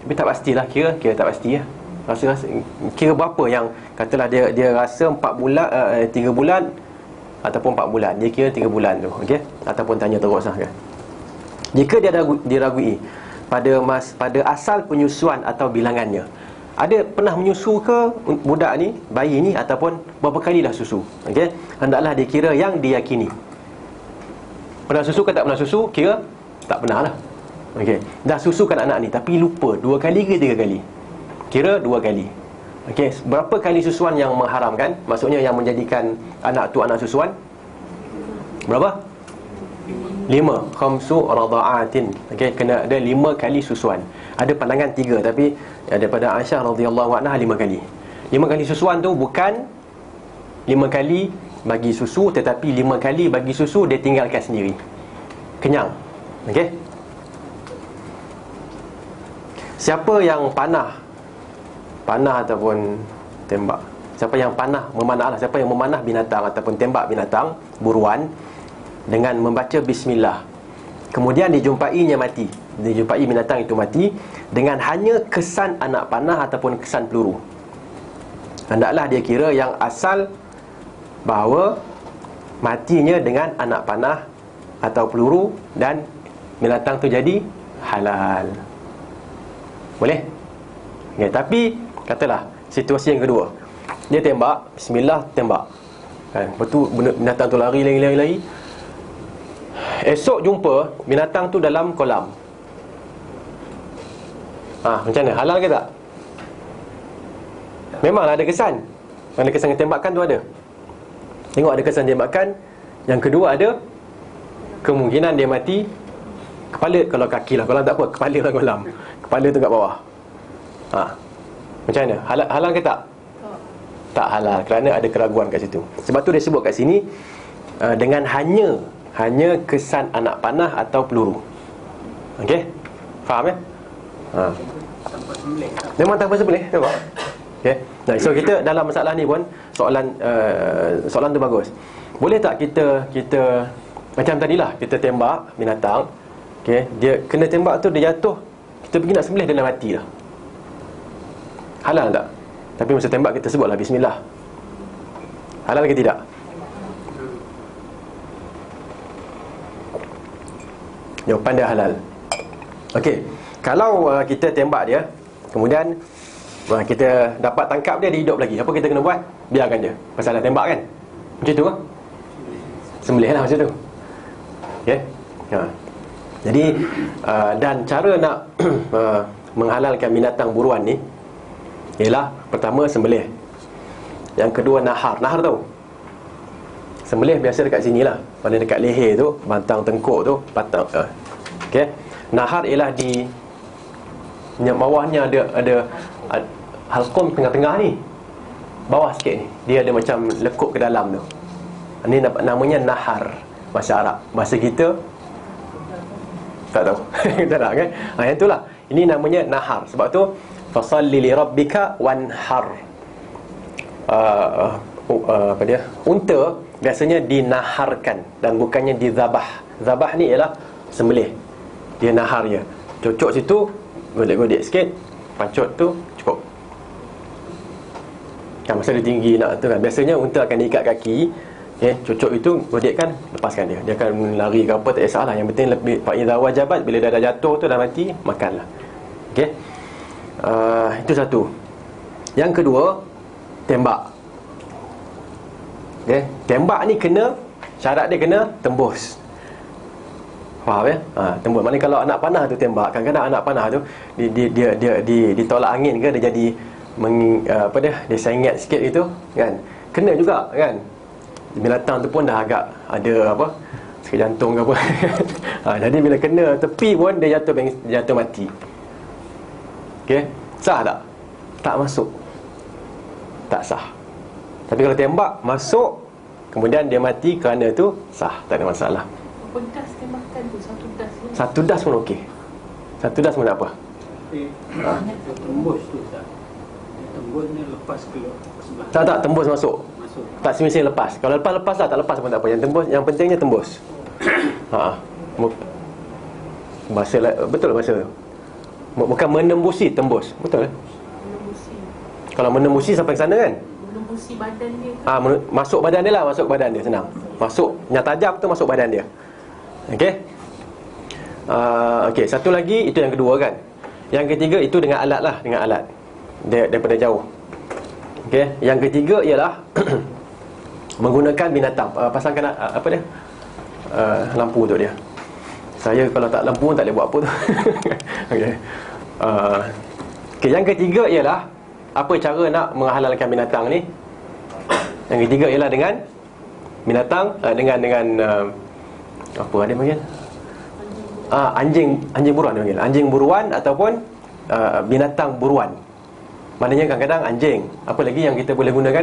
tapi tak pastilah, kira tak pasti lah. Rasa-rasa kira berapa yang katalah dia rasa 4 bulan 3 bulan ataupun 4 bulan, dia kira 3 bulan tu. Okey, ataupun tanya terus lah kan. Jika dia diragui pada asal penyusuan atau bilangannya, ada pernah menyusu ke budak ni, bayi ni, ataupun berapa kali dah susu, okey, hendaklah dikira yang diyakini. Pernah susu ke tak pernah susu, kira tak pernah lah. Okey, dah susukan anak ni tapi lupa 2 kali ke 3 kali, kira 2 kali. Okey, berapa kali susuan yang mengharamkan, maksudnya yang menjadikan anak tu anak susuan? Berapa? 5 khamsu radha'atin. Okey, kena ada 5 kali susuan. Ada pandangan 3, tapi daripada Aisyah radhiyallahu anha 5 kali. 5 kali susuan tu bukan 5 kali bagi susu, tetapi 5 kali bagi susu dia tinggalkan sendiri, kenyang. Okey. Siapa yang panah ataupun tembak, siapa yang memanah, siapa yang memanah binatang ataupun tembak binatang buruan dengan membaca bismillah, kemudian dijumpai binatang itu mati dengan hanya kesan anak panah ataupun kesan peluru, hendaklah dia kira yang asal bahawa matinya dengan anak panah atau peluru dan binatang tu jadi halal. Boleh? Okay, tapi katalah situasi yang kedua, dia tembak, bismillah, tembak kan, betul binatang tu lari. Esok jumpa binatang tu dalam kolam. Macam mana? Halal ke tak? Memanglah ada kesan. Ada kesan tembakan tu ada. Tengok ada kesan tembakan. Yang kedua ada kemungkinan dia mati kepala, kalau kaki lah kolam tak apa, kepala lah kolam, kepala tu kat bawah. Macam mana? Halal ke tak? Tak halal, kerana ada keraguan kat situ. Sebab tu dia sebut kat sini dengan hanya kesan anak panah atau peluru. Okey? Faham ya? Tanpa sembelih. Memang tanpa sembelih, nampak? Okey. Nah, so kita dalam masalah ni pun soalan tu bagus. Boleh tak kita macam tadilah, kita tembak binatang, okey, dia kena tembak tu, dia jatuh, kita pergi nak sembelih, dia dah mati dah. Halal tak? Tapi masa tembak kita sebutlah bismillah. Halal ke tidak? Jawapan dia halal. Okey, kalau kita tembak dia, kemudian kita dapat tangkap dia hidup lagi, apa kita kena buat? Biarkan dia, pasal dah tembak kan. Macam tu kan? Sembelih lah macam tu. Okey. Jadi dan cara nak menghalalkan binatang buruan ni ialah, pertama sembelih, yang kedua nahar. Nahar tahu? Sembelih biasa dekat sini lah, pada dekat leher tu, batang tengkuk tu, batang. Okey. Nahar ialah di bawahnya ada halqum tengah-tengah ni, bawah sikit ni, dia ada macam lekuk ke dalam tu. Ini namanya nahar bahasa Arab. Bahasa kita tak tahu. Tak nak kan? Yang itulah. Ini namanya nahar. Sebab tu fasalli li rabbika wanhar. Apa dia? Unta biasanya dinaharkan dan bukannya dizabah. Zabah ni ialah sembelih. Dia nahar dia. Cocok situ, godek-godek sikit, pancut tu cukup. Kan masa dia tinggi nak tu kan. Biasanya unta akan diikat kaki Cucuk itu berdik kan, lepaskan dia. Dia akan lari ke apa, tak kisahlah. Yang penting fa idza wajabat, bila dah jatuh tu, dah mati, makanlah. Okey. Itu satu. Yang kedua, tembak. Okey, tembak ni kena, syarat dia kena tembus. Faham ya? Tembus. Maknanya kalau anak panah tu tembak, kadang-kadang anak panah tu dia ditolak angin ke, dia jadi dia sengit sikit gitu kan. Kena juga kan. Binatang tu pun dah agak ada sakit jantung ke apa. Jadi bila kena tepi pun dia jatuh mati. Okey, sah tak? Tak masuk. Tak sah. Tapi kalau tembak masuk, kemudian dia mati kerana tu, sah, tak ada masalah. Das tembakan tu, satu das ni. Satu das pun okey. Satu das pun tak apa. Tembus tu tak? Tembus ni lepas keluar sebelah. Tak, tembus masuk. Tak semestinya lepas. Kalau lepas lah, tak lepas pun tak apa. Yang tembus, yang pentingnya tembus. Bahasa betul bahasa. Bukan menembusi, tembus. Betul eh? Menembusi. Kalau menembusi sampai ke sana kan? Menembusi badan dia. Masuk badan dia lah, masuk badan dia, senang. Masuk, yang tajam tu masuk badan dia. Okey. Okey, satu lagi, itu yang kedua kan. Yang ketiga itu dengan alat lah, dengan alat. Daripada jauh. Okey, yang ketiga ialah menggunakan binatang. Pasangkan apa dia? Lampu untuk dia. Saya kalau tak lampu pun tak boleh buat apa tu. Okey. Okey, yang ketiga ialah apa cara nak menghalalkan binatang ni? Yang ketiga ialah dengan binatang, dengan apa dia panggil? Anjing buruan dia panggil. Anjing buruan ataupun binatang buruan. Maknanya kadang-kadang anjing. Apa lagi yang kita boleh gunakan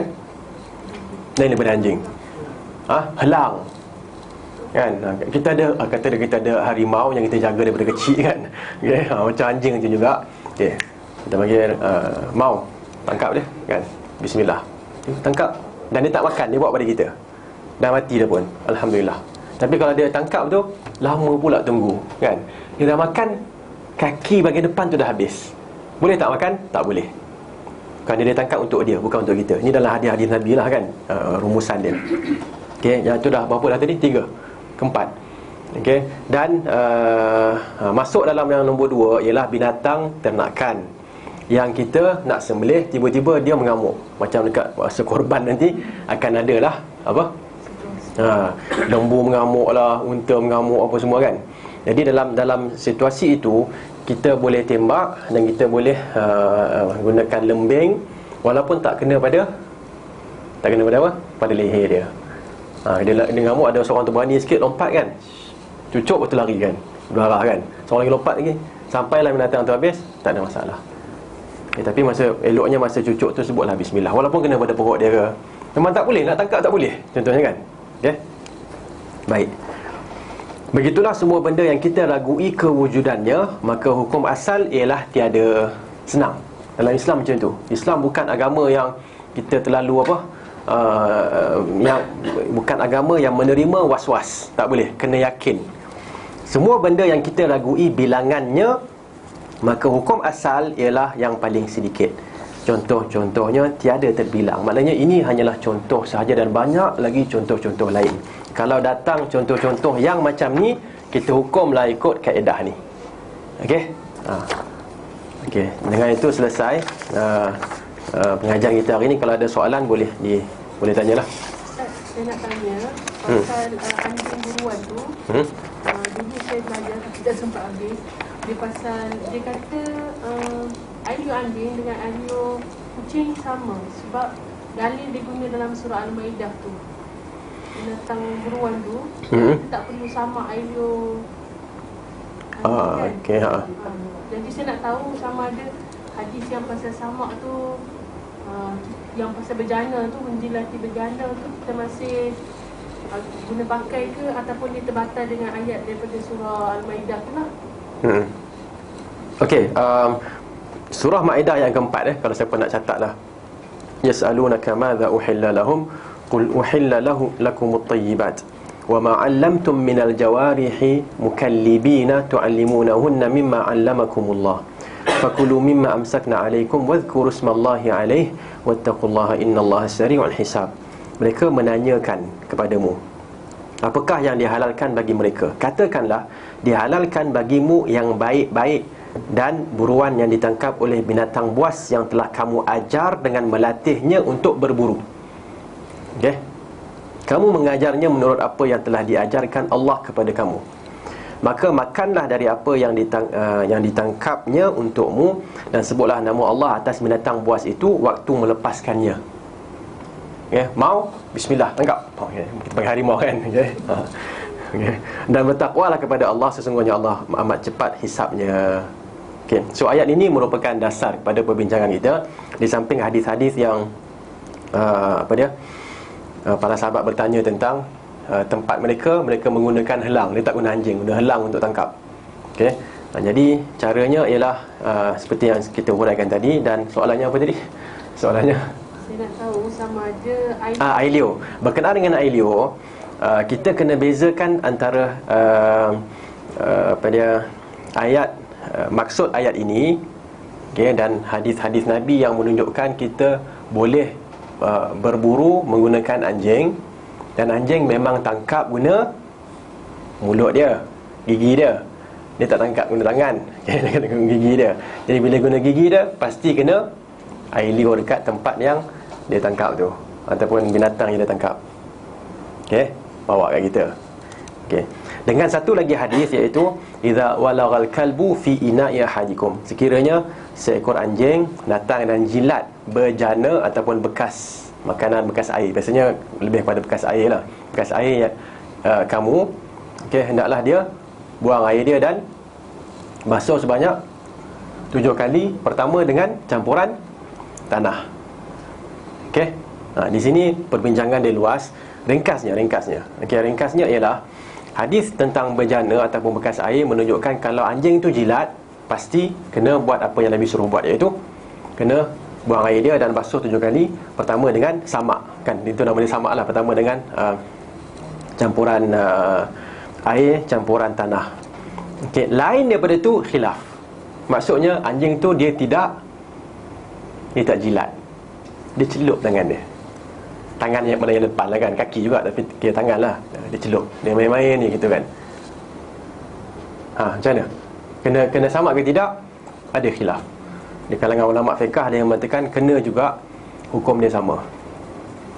lain daripada anjing? Helang. Kan? Kita ada kita ada harimau yang kita jaga daripada kecil kan. Okay? Macam anjing macam juga. Okay. Kita panggil mau. Tangkap dia kan. Bismillah. Tangkap. Dan dia tak makan, dia bawa pada kita. Dah mati dah pun. Alhamdulillah. Tapi kalau dia tangkap tu, lama pula tunggu kan. Dia dah makan, kaki bahagian depan tu dah habis. Boleh tak makan? Tak boleh. Kerana dia tangkap untuk dia, bukan untuk kita. Ini dalam hadis-hadis Nabi lah kan, rumusan dia. Okey, yang tu dah berapa dah tadi? 3, keempat. Okey, dan masuk dalam yang nombor 2 ialah binatang ternakan yang kita nak sembelih, tiba-tiba dia mengamuk. Macam dekat masa korban nanti akan ada lah apa? Lembu mengamuk lah, unta mengamuk apa semua kan. Jadi dalam situasi itu kita boleh tembak dan kita boleh gunakan lembing walaupun tak kena pada apa? Pada leher dia. Dia ngamuk, ada seorang tu berani sikit lompat kan. Cucuk betul lari kan. Berdarah kan. Seorang lagi lompat lagi. Sampailah binatang tu habis, tak ada masalah. Tapi eloknya masa cucuk tu sebutlah bismillah. Walaupun kena pada perut dia ke. Memang tak boleh, nak tangkap tak boleh. Contohnya kan. Okey. Baik. Begitulah semua benda yang kita ragui kewujudannya, maka hukum asal ialah tiada. Senang. Dalam Islam macam tu. Islam bukan agama yang kita terlalu yang bukan agama yang menerima was-was. Tak boleh, kena yakin. Semua benda yang kita ragui bilangannya, maka hukum asal ialah yang paling sedikit. Contoh-contohnya tiada terbilang. Maknanya ini hanyalah contoh sahaja dan banyak lagi contoh-contoh lain. Kalau datang contoh-contoh yang macam ni, kita hukumlah ikut kaedah ni. Okey? Okey, dengan itu selesai pengajian kita hari ni. Kalau ada soalan boleh tanyalah. Saya nak tanya pasal anjing buruan tu. Dulu saya belajar tidak sempat habis. Dia kata ayuh anjing dengan ayuh kucing sama, sebab dalil diguna dalam surah Al-Maidah tu. Binatang buruan tu tak perlu sama ayuh okey. Jadi saya nak tahu sama ada hadis yang pasal sama tu, yang pasal berjana tu, menjilati berjana tu, kita masih guna pakai ke, ataupun dia terbatal dengan ayat daripada surah Al-Maidah tu lah. Okey, surah Maidah yang keempat kalau siapa nak catat lah. Yas'alunaka madza uhilla lahum qul uhilla lakumut thayyibat wa ma 'allamtum minal jawarihi mukallibina tu'allimunahunna mimma 'allamakumullah fakulu mimma amsakna 'alaikum wadhkuru ismallahi 'alaihi wattaqullaha innallaha sari'ul hisab. mereka menanyakan kepadamu, apakah yang dihalalkan bagi mereka? Katakanlah, dihalalkan bagimu yang baik-baik dan buruan yang ditangkap oleh binatang buas yang telah kamu ajar dengan melatihnya untuk berburu. Okey? Kamu mengajarnya menurut apa yang telah diajarkan Allah kepada kamu. Maka makanlah dari apa yang ditangkapnya untukmu, dan sebutlah nama Allah atas binatang buas itu waktu melepaskannya. Okay. Mau? Bismillah, tangkap. Okay. Kita panggil harimau kan. Okay. Okay. Dan bertakwalah kepada Allah, sesungguhnya Allah amat cepat hisabnya. Okay. So ayat ini merupakan dasar kepada perbincangan kita. Di samping hadis-hadis yang para sahabat bertanya tentang tempat mereka menggunakan helang. Dia tak guna anjing, guna helang untuk tangkap. Okay. Jadi caranya ialah seperti yang kita huraikan tadi. Dan soalannya apa tadi? Soalannya saya nak tahu sama ada ailio. Berkenaan dengan ailio, kita kena bezakan antara ayat, maksud ayat ini, okay, dan hadis-hadis Nabi yang menunjukkan kita boleh berburu menggunakan anjing. Dan anjing memang tangkap guna mulut dia, gigi dia. Dia tak tangkap guna tangan, okay, dia kena guna gigi dia. Jadi bila guna gigi dia, pasti kena ailio dekat tempat yang dia tangkap tu, ataupun binatang yang dia tangkap. Okey, bawa kat kita. Okey. Dengan satu lagi hadis, iaitu idza walagal kalbu fi ina'i ahadikum. Sekiranya seekor anjing datang dan jilat bejana ataupun bekas makanan, bekas air. Biasanya lebih kepada bekas air lah. Bekas air kamu, okey, hendaklah dia buang air dia dan basuh sebanyak 7 kali. Pertama dengan campuran tanah. Okey. Di sini perbincangan dia luas. Ringkasnya. Okey, ringkasnya ialah hadis tentang bejana ataupun bekas air menunjukkan kalau anjing itu jilat, pasti kena buat apa yang Nabi suruh buat, iaitu kena buang air dia dan basuh 7 kali. Pertama dengan samak, kan, itu nama dia samak lah. Pertama dengan campuran air, campuran tanah. Okey, lain daripada itu khilaf. Maksudnya anjing tu dia tak jilat, dia celup tangan dia. Tangan yang mana yang depan lah kan, kaki juga, tapi kira tangan lah, dia celup, dia main-main ni gitu kan. Macam mana? Kena samak ke tidak? Ada khilaf. Di kalangan ulama fiqh ada yang mengatakan kena juga, hukum dia sama.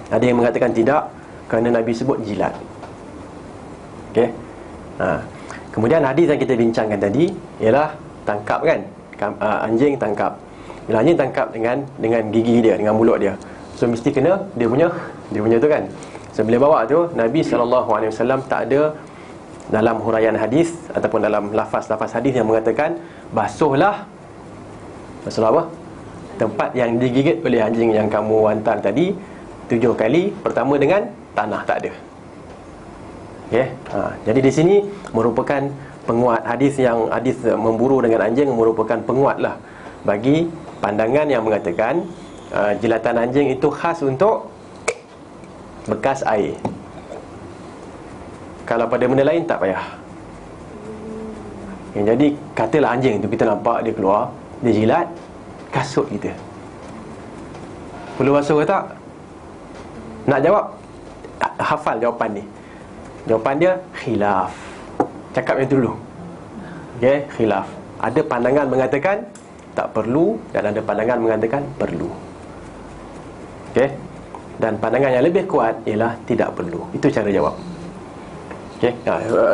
Ada yang mengatakan tidak, kerana Nabi sebut jilat. Okey. Kemudian hadis yang kita bincangkan tadi ialah tangkap kan, anjing tangkap. Bila anjing tangkap dengan gigi dia, dengan mulut dia, so mesti kena dia punya tu kan. So bila bawa tu, Nabi SAW tak ada dalam huraian hadis ataupun dalam lafaz-lafaz hadis yang mengatakan basuhlah apa? Tempat yang digigit oleh anjing yang kamu hantar tadi 7 kali. Pertama dengan tanah, tak ada. Okey. Jadi di sini merupakan penguat hadis memburu dengan anjing, merupakan penguatlah bagi pandangan yang mengatakan jilatan anjing itu khas untuk bekas air. Kalau pada benda lain tak payah. Jadi katalah anjing tu kita nampak dia keluar, dia jilat kasut kita, perlu basuh ke tak? Nak jawab, hafal jawapan ni. Jawapan dia khilaf. Cakap yang tu dulu. Okey, khilaf. Ada pandangan mengatakan tak perlu, dan ada pandangan mengatakan perlu. Okey. Dan pandangan yang lebih kuat ialah tidak perlu. Itu cara jawab. Okey.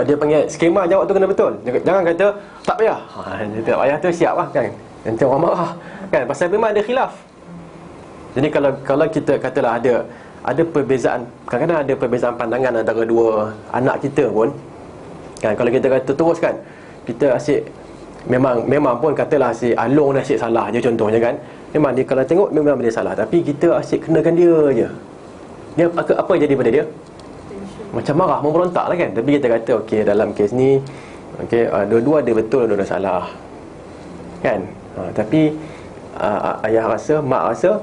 Dia panggil skema jawab tu kena betul. Jangan kata tak payah. Tak payah tu siap lah kan. Nanti orang marah kan, pasal memang ada khilaf. Jadi kalau kita katalah ada perbezaan, kadang-kadang ada perbezaan pandangan antara dua anak kita pun kan, kalau kita kata terus kan, kita asyik memang pun katalah si Along dah asyik salah je contohnya kan. Memang dia kalau tengok memang dia salah, tapi kita asyik kenakan dia je. Dia apa jadi pada dia? Macam marah, memberontak lah kan. Tapi kita kata okey, dalam kes ni okey, dua-dua dia betul, dua-dua salah kan. Tapi ayah rasa, mak rasa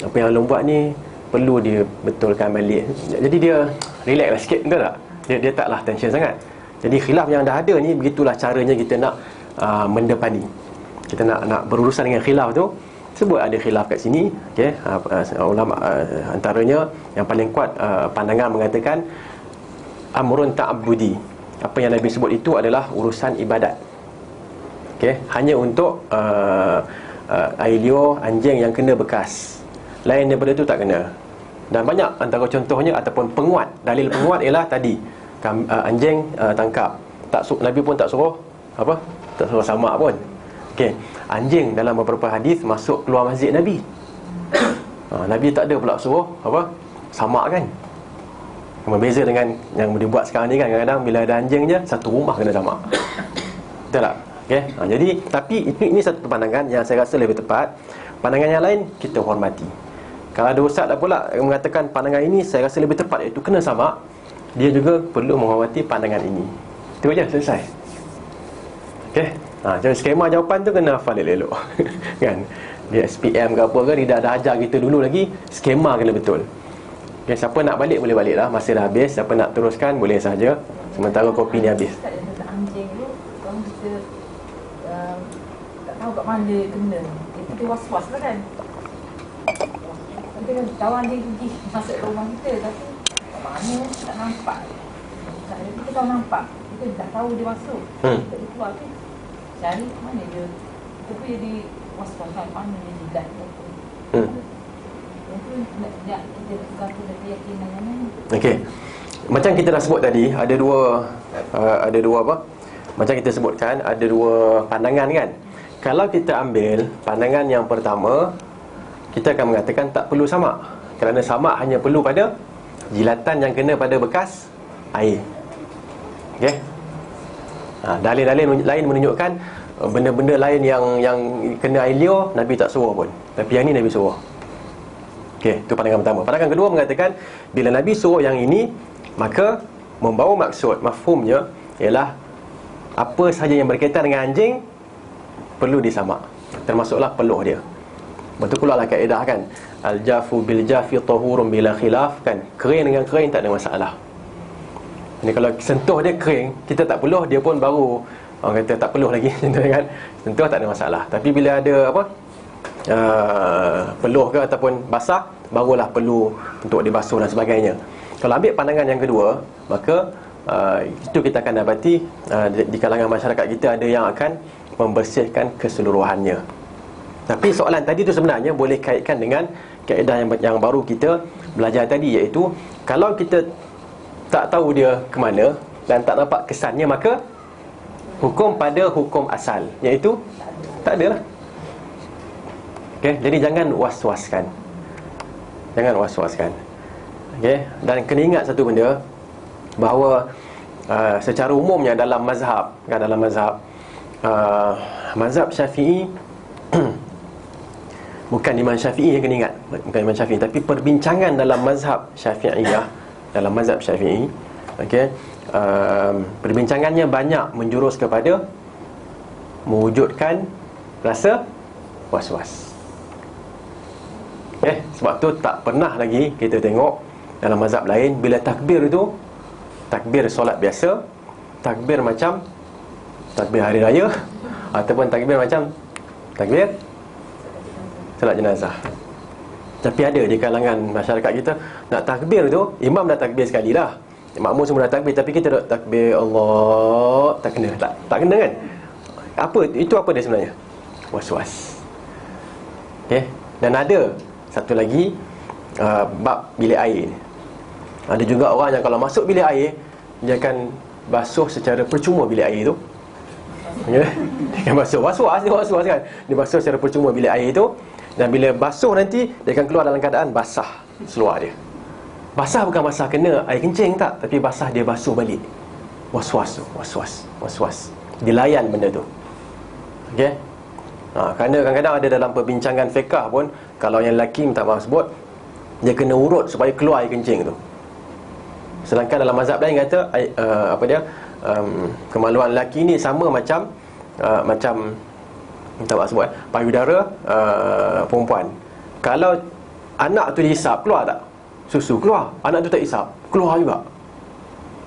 apa yang Along buat ni perlu dia betulkan balik. Jadi dia relax lah sikit, betul tak? Dia taklah tension sangat. Jadi khilaf yang dah ada ni, begitulah caranya kita nak mendepani. Kita nak berurusan dengan khilaf tu. sebut ada khilaf kat sini. Okey, ulama antaranya yang paling kuat pandangan mengatakan amrun ta'abbudi. Apa yang Nabi sebut itu adalah urusan ibadat. Okey, hanya untuk air liur anjing yang kena bekas. Lain daripada itu tak kena. Dan banyak antara contohnya ataupun penguat, dalil penguat ialah tadi anjing tangkap. Nabi pun tak suruh apa? Tak suruh samak pun. Okey, anjing dalam beberapa hadis masuk keluar masjid Nabi. Nabi tak ada pula suruh apa? Samak kan. Berbeza dengan yang dibuat sekarang ni kan, kadang-kadang bila ada anjing je satu rumah kena samak. Betul tak? Okey. Jadi tapi ini satu pandangan yang saya rasa lebih tepat. Pandangan yang lain kita hormati. Kalau ada ustaz pula mengatakan pandangan ini saya rasa lebih tepat, iaitu kena samak, dia juga perlu menghormati pandangan ini. Itu aja, selesai. Okey. Jadi skema jawapan tu kena hafal elok. Kan? Dia SPM ke apa ke, dia dah ajar kita dulu lagi, skema kena betul. Okay, siapa nak balik boleh balik lah, masa dah habis. Siapa nak teruskan boleh saja, sementara kopi ni habis. Anjing tu kalau kita tak tahu kat mana kena, kita was-was lah kan. Kita kan tahu anjing pergi masuk rumah kita, tapi kat mana tak nampak. Kita tahu nampak, kita dah tahu dia masuk, kita keluar tu cari mana dia. Kita pun jadi was-was kan, mana dia jilat tu. Okey. Macam kita dah sebut tadi, ada dua apa? Macam kita sebutkan ada dua pandangan kan. Kalau kita ambil pandangan yang pertama, kita akan mengatakan tak perlu samak. Kerana samak hanya perlu pada jilatan yang kena pada bekas air. Okey. Dalil-dalil lain menunjukkan benda-benda lain yang kena air liur Nabi tak suruh pun. Tapi yang ni Nabi suruh. Okey, itu pandangan pertama. Pandangan kedua mengatakan bila Nabi suruh yang ini, maka membawa maksud, mafhumnya ialah apa sahaja yang berkaitan dengan anjing perlu disamak, termasuklah peluh dia. Betul pula lah kaedah kan, al-jafu bil jafi tahurun bila khilaf kan. Kering dengan kering tak ada masalah. Ini kalau sentuh dia kering, kita tak peluh, dia pun baru orang kata tak peluh lagi contoh kan. Sentuh tak ada masalah. Tapi bila ada apa, peluh ke ataupun basah, barulah perlu untuk dibasuh dan sebagainya. Kalau ambil pandangan yang kedua, maka itu kita akan dapati di kalangan masyarakat kita ada yang akan membersihkan keseluruhannya. Tapi soalan tadi tu sebenarnya boleh kaitkan dengan kaedah yang baru kita belajar tadi, iaitu kalau kita tak tahu dia ke mana dan tak nampak kesannya, maka hukum pada hukum asal, iaitu tak ada lah. Okay, jadi jangan was-waskan. Jangan was-waskan. Okay, dan kena ingat satu benda, bahawa secara umumnya dalam mazhab kan, dalam mazhab Syafi'i bukan Imam Syafi'i yang kena ingat, bukan Imam Syafi'i, tapi perbincangan dalam mazhab Syafi'iyah, dalam mazhab Syafi'i, okay, perbincangannya banyak menjurus kepada mewujudkan rasa was-was. Sebab tu tak pernah lagi kita tengok dalam mazhab lain bila takbir itu, takbir solat biasa, takbir macam takbir hari raya, ataupun takbir macam takbir solat jenazah. Tapi ada di kalangan masyarakat kita, nak takbir tu, imam dah takbir sekali dah, makmum semua dah takbir, tapi kita dah takbir Allah, tak kena, tak kena kan. Apa itu, apa dia sebenarnya? Was-was. Okay. Dan ada satu lagi bab bilik air ni. Ada juga orang yang kalau masuk bilik air, dia akan basuh secara percuma bilik air tu. Dia akan basuh, was-was kan. Dia basuh secara percuma bilik air tu. Dan bila basuh nanti, dia akan keluar dalam keadaan basah seluar dia. Basah bukan basah kena air kencing tak, tapi basah dia basuh balik. Was-was tu, was-was. Dilayan benda tu. Okey. Kerana kadang-kadang ada dalam perbincangan fiqah pun, kalau yang lelaki minta maaf sebut, dia kena urut supaya keluar air kencing tu. Sedangkan dalam mazhab lain kata kemaluan lelaki ni sama macam minta maaf sebut payudara perempuan. Kalau anak tu dihisap, keluar tak? Susu keluar. Anak tu tak hisap, keluar juga.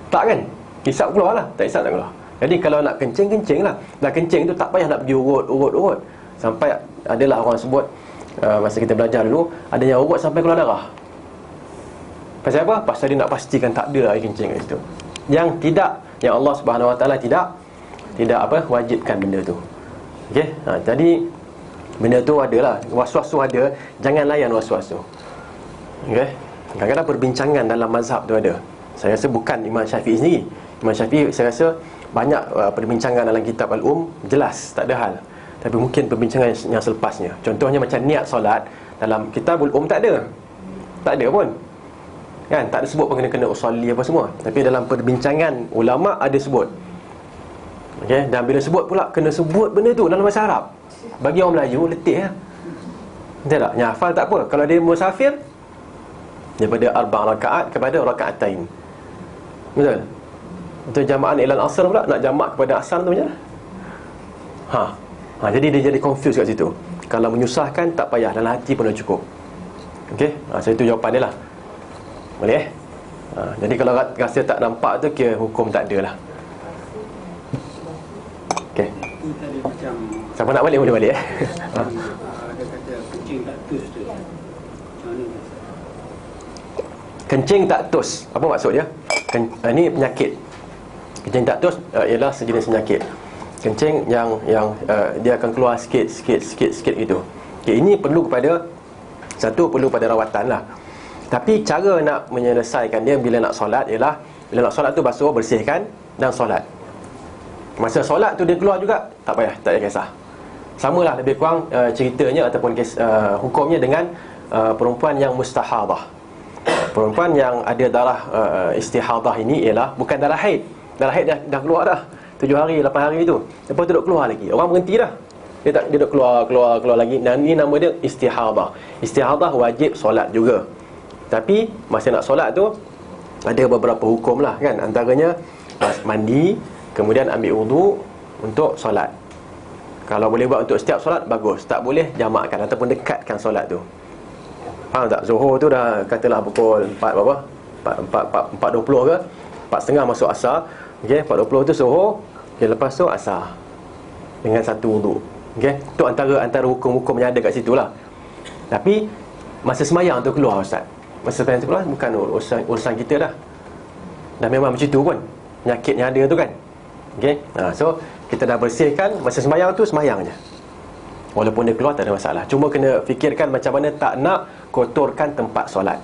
Tak kan? Hisap keluar lah, tak hisap tak keluar. Jadi kalau nak kencing, kencing lah. Nak kencing tu tak payah nak pergi urut. Sampai adalah orang sebut masa kita belajar dulu, ada yang urat sampai keluar darah. Pasal apa? Pasal dia nak pastikan tak ada air kencing kat situ. Yang tidak, yang Allah Subhanahu Wa Taala tidak wajibkan benda tu. Okey, jadi benda tu adalah, was-was tu ada, jangan layan was-was tu. Okey, kadang-kadang perbincangan dalam mazhab tu ada. Saya rasa bukan Imam Syafi'i sendiri. Imam Syafi'i saya rasa banyak perbincangan dalam kitab Al-Um, jelas, tak ada hal. Tapi mungkin perbincangan yang selepasnya, contohnya macam niat solat, dalam kitab Al-Um tak ada pun kan, tak ada sebut pun kena usolli apa semua. Tapi dalam perbincangan ulama' ada sebut. Okay? Dan bila sebut pula, kena sebut benda tu dalam bahasa Arab. Bagi orang Melayu, letih lah. Betul tak? Yang hafal tak apa. Kalau dia musafir, daripada 4 rakaat kepada rakaatain. Betul? Untuk jama'an ilal asr pula, nak jamak kepada asar tu macam mana? Jadi dia jadi confused kat situ. Kalau menyusahkan, tak payah, dalam hati pun dah cukup. Okay? So itu jawapan dia lah. Boleh jadi kalau rasa tak nampak tu, kira hukum tak ada lah. Okay, Tadi macam siapa nak balik boleh balik ada kata kencing tak tus tu. Macam mana? Kencing tak tus, apa maksud dia? Ini penyakit. Kencing tak tus ialah sejenis penyakit. Kencing yang dia akan keluar sikit gitu. Okay, ini perlu pada rawatan lah. Tapi cara nak menyelesaikan dia bila nak solat ialah, bila nak solat tu basuh, bersihkan dan solat. Masa solat tu dia keluar juga, tak payah kisah. Samalah lebih kurang ceritanya ataupun hukumnya dengan perempuan yang mustahadah. Perempuan yang ada darah istihadah ini ialah bukan darah haid. Darah haid dah keluar dah 7 hari, 8 hari tu. Lepas tu duk keluar lagi. Orang berhenti dah. Dia duk keluar lagi. Dan ini nama dia istihadah. Istihadah wajib solat juga. Tapi masa nak solat tu ada beberapa hukum lah kan. Antaranya mandi, kemudian ambil wudu untuk solat. Kalau boleh buat untuk setiap solat, bagus. Tak boleh, jamakkan ataupun dekatkan solat tu. Faham tak? Zuhur tu dah katalah pukul 4 berapa? 4.20 ke? 4.30 masuk asar. Okay, 4.20 tu zuhur. Okay, lepas tu asar dengan satu wudu. Okay, tu antara hukum-hukum yang ada kat situ lah. Tapi masa semayang tu keluar ustaz. Masa semayang tu keluar bukan urusan kita dah. Dah memang macam tu pun penyakit yang ada tu kan. Okay, so kita dah bersihkan. Masa semayang tu semayang je, walaupun dia keluar tak ada masalah. Cuma kena fikirkan macam mana tak nak kotorkan tempat solat.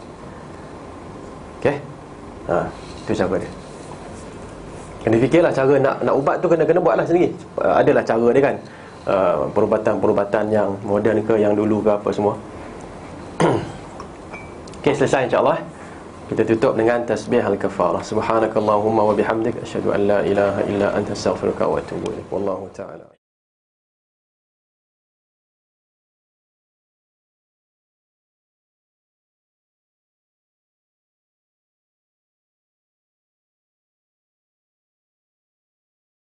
Okay, tu cara dia. Kena fikirlah cara nak ubat tu, kena buat lah sendiri. Adalah cara dia kan, perubatan yang moden ke, yang dulu ke, apa semua. Okay, selesai insyaAllah. Kita tutup dengan tasbih al-kafarah. Subhanakallahumma wa bihamdik, asyhadu an la ilaha illa anta, astaghfiruka wa atubu ilaik. Wallahu ta'ala.